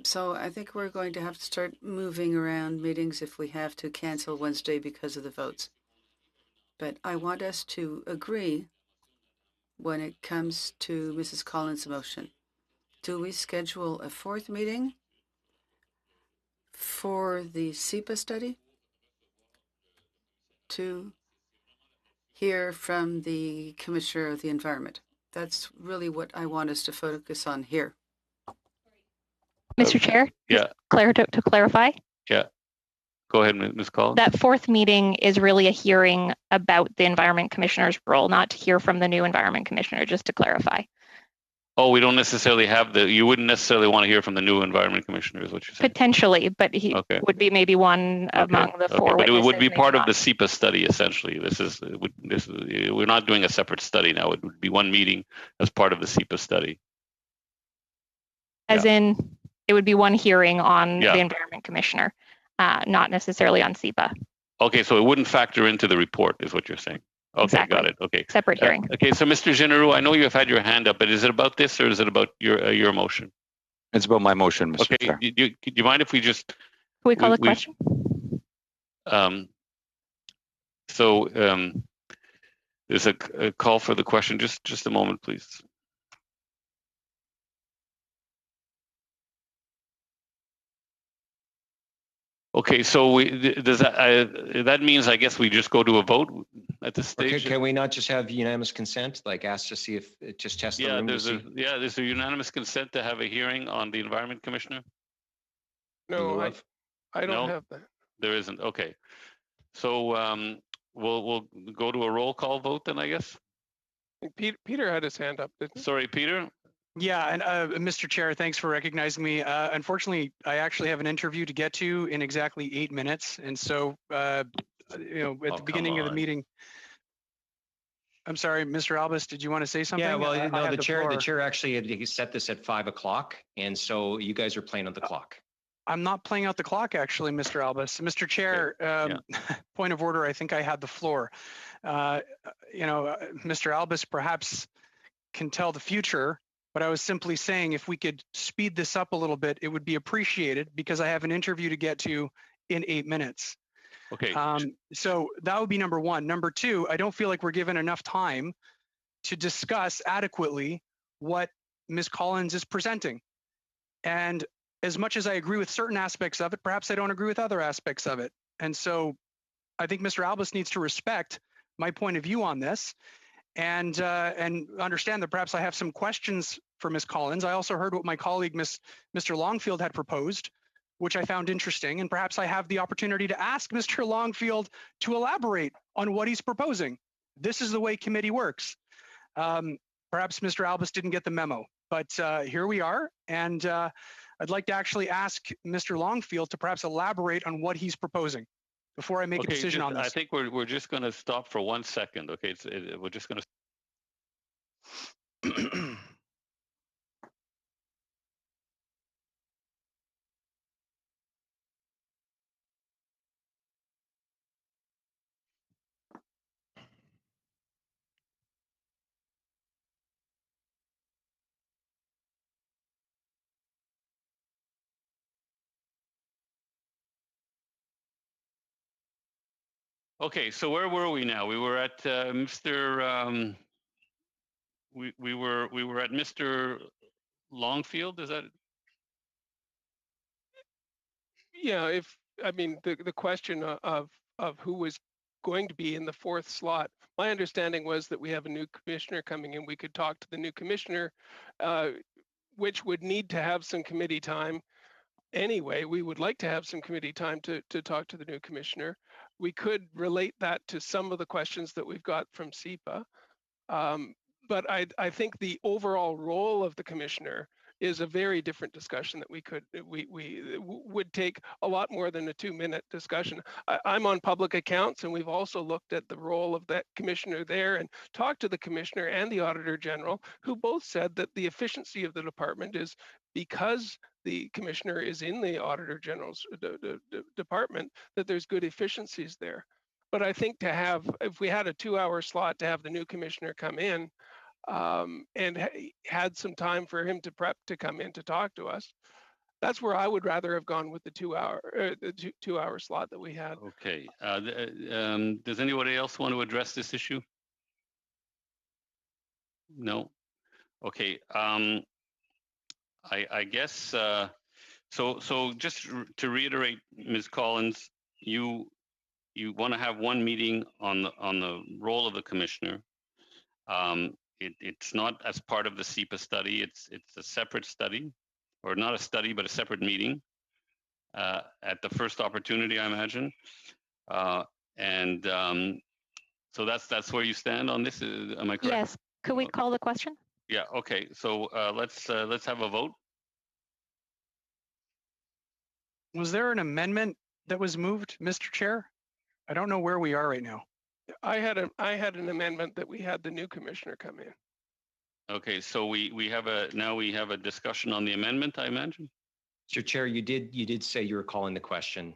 So I think we're going to have to start moving around meetings if we have to cancel Wednesday because of the votes. But I want us to agree when it comes to Mrs. Collins' motion. Do we schedule a 4th meeting for the SEPA study to hear from the Commissioner of the Environment? That's really what I want us to focus on here. Mr. Chair, yeah. To clarify? Yeah. Go ahead, Ms. Collins. That 4th meeting is really a hearing about the Environment Commissioner's role, not to hear from the new Environment Commissioner, just to clarify. Oh, we don't necessarily have you wouldn't necessarily want to hear from the new Environment Commissioner, is what you're saying? Potentially, but he would be maybe one among the 4 but witnesses. It would be part of the SEPA study, essentially. We're not doing a separate study now. It would be one meeting as part of the SEPA study. As in, it would be one hearing on the Environment Commissioner, not necessarily on SEPA. Okay, so it wouldn't factor into the report, is what you're saying. Okay, exactly. Got it. Okay. Separate hearing. Okay, so Mr. Genereux, I know you've had your hand up, but is it about this or is it about your motion? It's about my motion, Mr. Chair. Okay, do you mind if we just... Can we call the question? There's a call for the question. Just a moment, please. Okay, so that means I guess we just go to a vote at this stage. Okay, can we not just have unanimous consent? Like ask to see if it just tests the room. There's a unanimous consent to have a hearing on the Environment Commissioner. No, I don't have that. There isn't. Okay, So we'll go to a roll call vote then, I guess. Peter had his hand up, didn't he? Sorry, Peter. Yeah, and Mr. Chair, thanks for recognizing me. Unfortunately, I actually have an interview to get to in exactly 8 minutes, and so at the beginning of the meeting. I'm sorry, Mr. Albus, did you want to say something? Yeah, well, no, the chair actually had set this at 5 o'clock, and so you guys are playing on the clock. I'm not playing out the clock, actually, Mr. Albus. Mr. Chair, point of order, I think I had the floor. Mr. Albus perhaps can tell the future, but I was simply saying if we could speed this up a little bit, it would be appreciated because I have an interview to get to in 8 minutes. Okay. So that would be number one. Number two, I don't feel like we're given enough time to discuss adequately what Ms. Collins is presenting. And as much as I agree with certain aspects of it, perhaps I don't agree with other aspects of it. And so I think Mr. Albus needs to respect my point of view on this and understand that perhaps I have some questions for Ms. Collins. I also heard what my colleague, Mr. Longfield, had proposed, which I found interesting. And perhaps I have the opportunity to ask Mr. Longfield to elaborate on what he's proposing. This is the way committee works. Perhaps Mr. Albus didn't get the memo, but here we are. And I'd like to actually ask Mr. Longfield to perhaps elaborate on what he's proposing before I make a decision on this. I think we're just going to stop for 1 second. Okay, we're just going to. Okay, so where were we now? We were at Mr. We were at Mr. Longfield. Is that? Yeah, the question of who was going to be in the fourth slot. My understanding was that we have a new commissioner coming in. We could talk to the new commissioner, which would need to have some committee time. Anyway, we would like to have some committee time to talk to the new commissioner. We could relate that to some of the questions that we've got from SEPA. But I think the overall role of the commissioner is a very different discussion that we would take a lot more than a 2-minute discussion. I'm on public accounts, and we've also looked at the role of that commissioner there and talked to the commissioner and the auditor general, who both said that the efficiency of the department is because the commissioner is in the auditor general's department, that there's good efficiencies there. But I think if we had a 2-hour slot to have the new commissioner come in, and had some time for him to prep to come in to talk to us, that's where I would rather have gone with the 2-hour slot that we had. Okay. Does anybody else want to address this issue? No. Okay. I guess so. Just to reiterate, Ms. Collins, you want to have one meeting on the role of the commissioner. It's not as part of the SEPA study. It's a separate study, or not a study, but a separate meeting at the first opportunity, I imagine. So that's where you stand on this. Am I correct? Yes. Could we call the question? Yeah. Okay. So let's have a vote. Was there an amendment that was moved, Mr. Chair? I don't know where we are right now. I had an amendment that we had the new commissioner come in. Okay, so we have a discussion on the amendment, I imagine. Mr. Chair, you did say you were calling the question.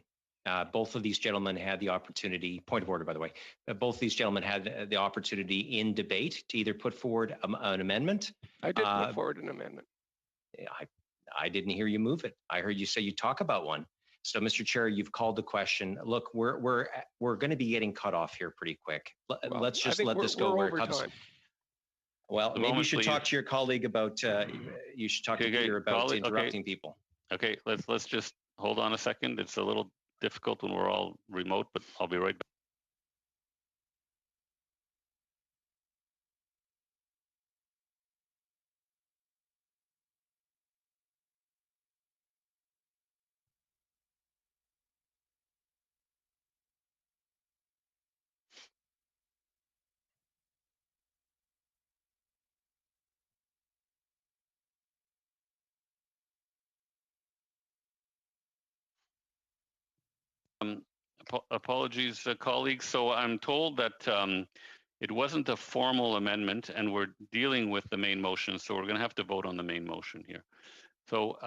Both of these gentlemen had the opportunity. Point of order, by the way. Both of these gentlemen had the opportunity in debate to either put forward an amendment. I did put forward an amendment. I didn't hear you move it. I heard you say you talk about one. So, Mr. Chair, you've called the question. Look, we're going to be getting cut off here pretty quick. Let's just let this go where it comes. Well, maybe you should talk to your colleague about. You should talk to Peter about interrupting people. Okay, let's just hold on a second. It's a little difficult when we're all remote, but I'll be right back. Apologies, colleagues. So I'm told that it wasn't a formal amendment, and we're dealing with the main motion. So we're going to have to vote on the main motion here. So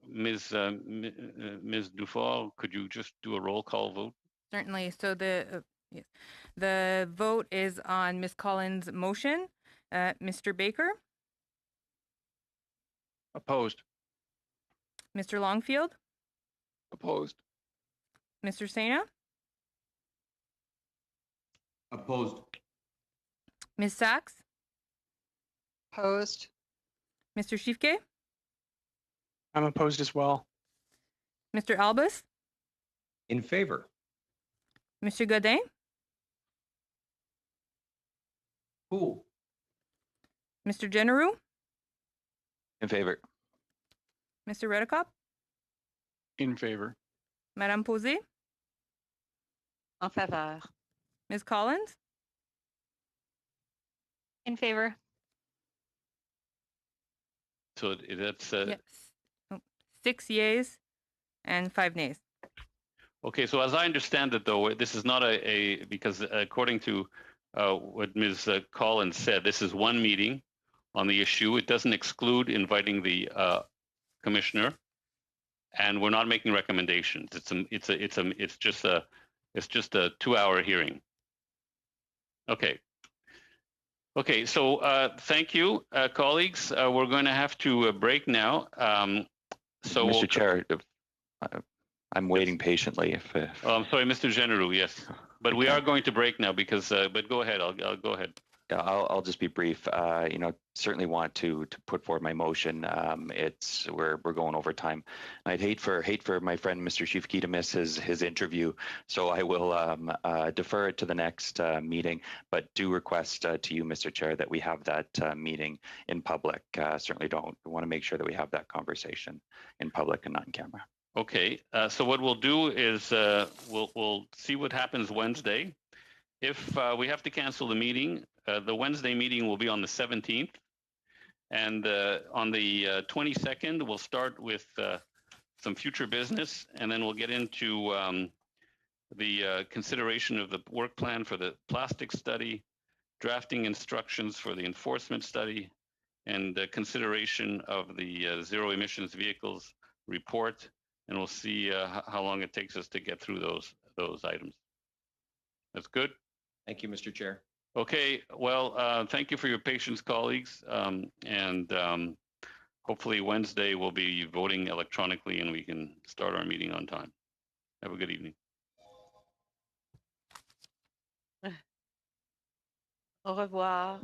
Ms. Dufault, could you just do a roll call vote? Certainly. So yes, the vote is on Ms. Collins' motion. Mr. Baker, Opposed. Mr. Longfield, Opposed. Mr. Sena, Opposed. Ms. Sachs, Opposed. Mr. Schiefke, I'm opposed as well. Mr. Albus, In favor. Mr. Godin, Cool. Mr. Generou, In favor. Mr. Redekop, In favor. Madame Posé, En faveur. Ms. Collins, In favor. So that's yes. 6 yeas and 5 nays. okay. So as I understand it, though, this is not because according to what Ms. Collins said, this is one meeting on the issue. It doesn't exclude inviting the commissioner, and we're not making recommendations. It's just a 2-hour hearing. Okay, so thank you, colleagues. We're going to have to break now. So Mr. Chair, I'm waiting patiently. Oh, I'm sorry, Mr. Generou, yes. But we are going to break now because, but go ahead, I'll go ahead. Yeah, I'll just be brief. Certainly want to put forward my motion. We're going over time. I'd hate for my friend Mr. Schiefke to miss his interview, so I will defer it to the next meeting. But do request to you, Mr. Chair, that we have that meeting in public. Certainly want to make sure that we have that conversation in public and not in camera. Okay, so what we'll do is we'll see what happens Wednesday. If we have to cancel the meeting, the Wednesday meeting will be on the 17th. And on the 22nd, we'll start with some future business, and then we'll get into the consideration of the work plan for the plastic study, drafting instructions for the enforcement study, and consideration of the zero emissions vehicles report. And we'll see how long it takes us to get through those items. That's good. Thank you, Mr. Chair. Okay, well, thank you for your patience, colleagues. And hopefully Wednesday we'll be voting electronically and we can start our meeting on time. Have a good evening. Au revoir.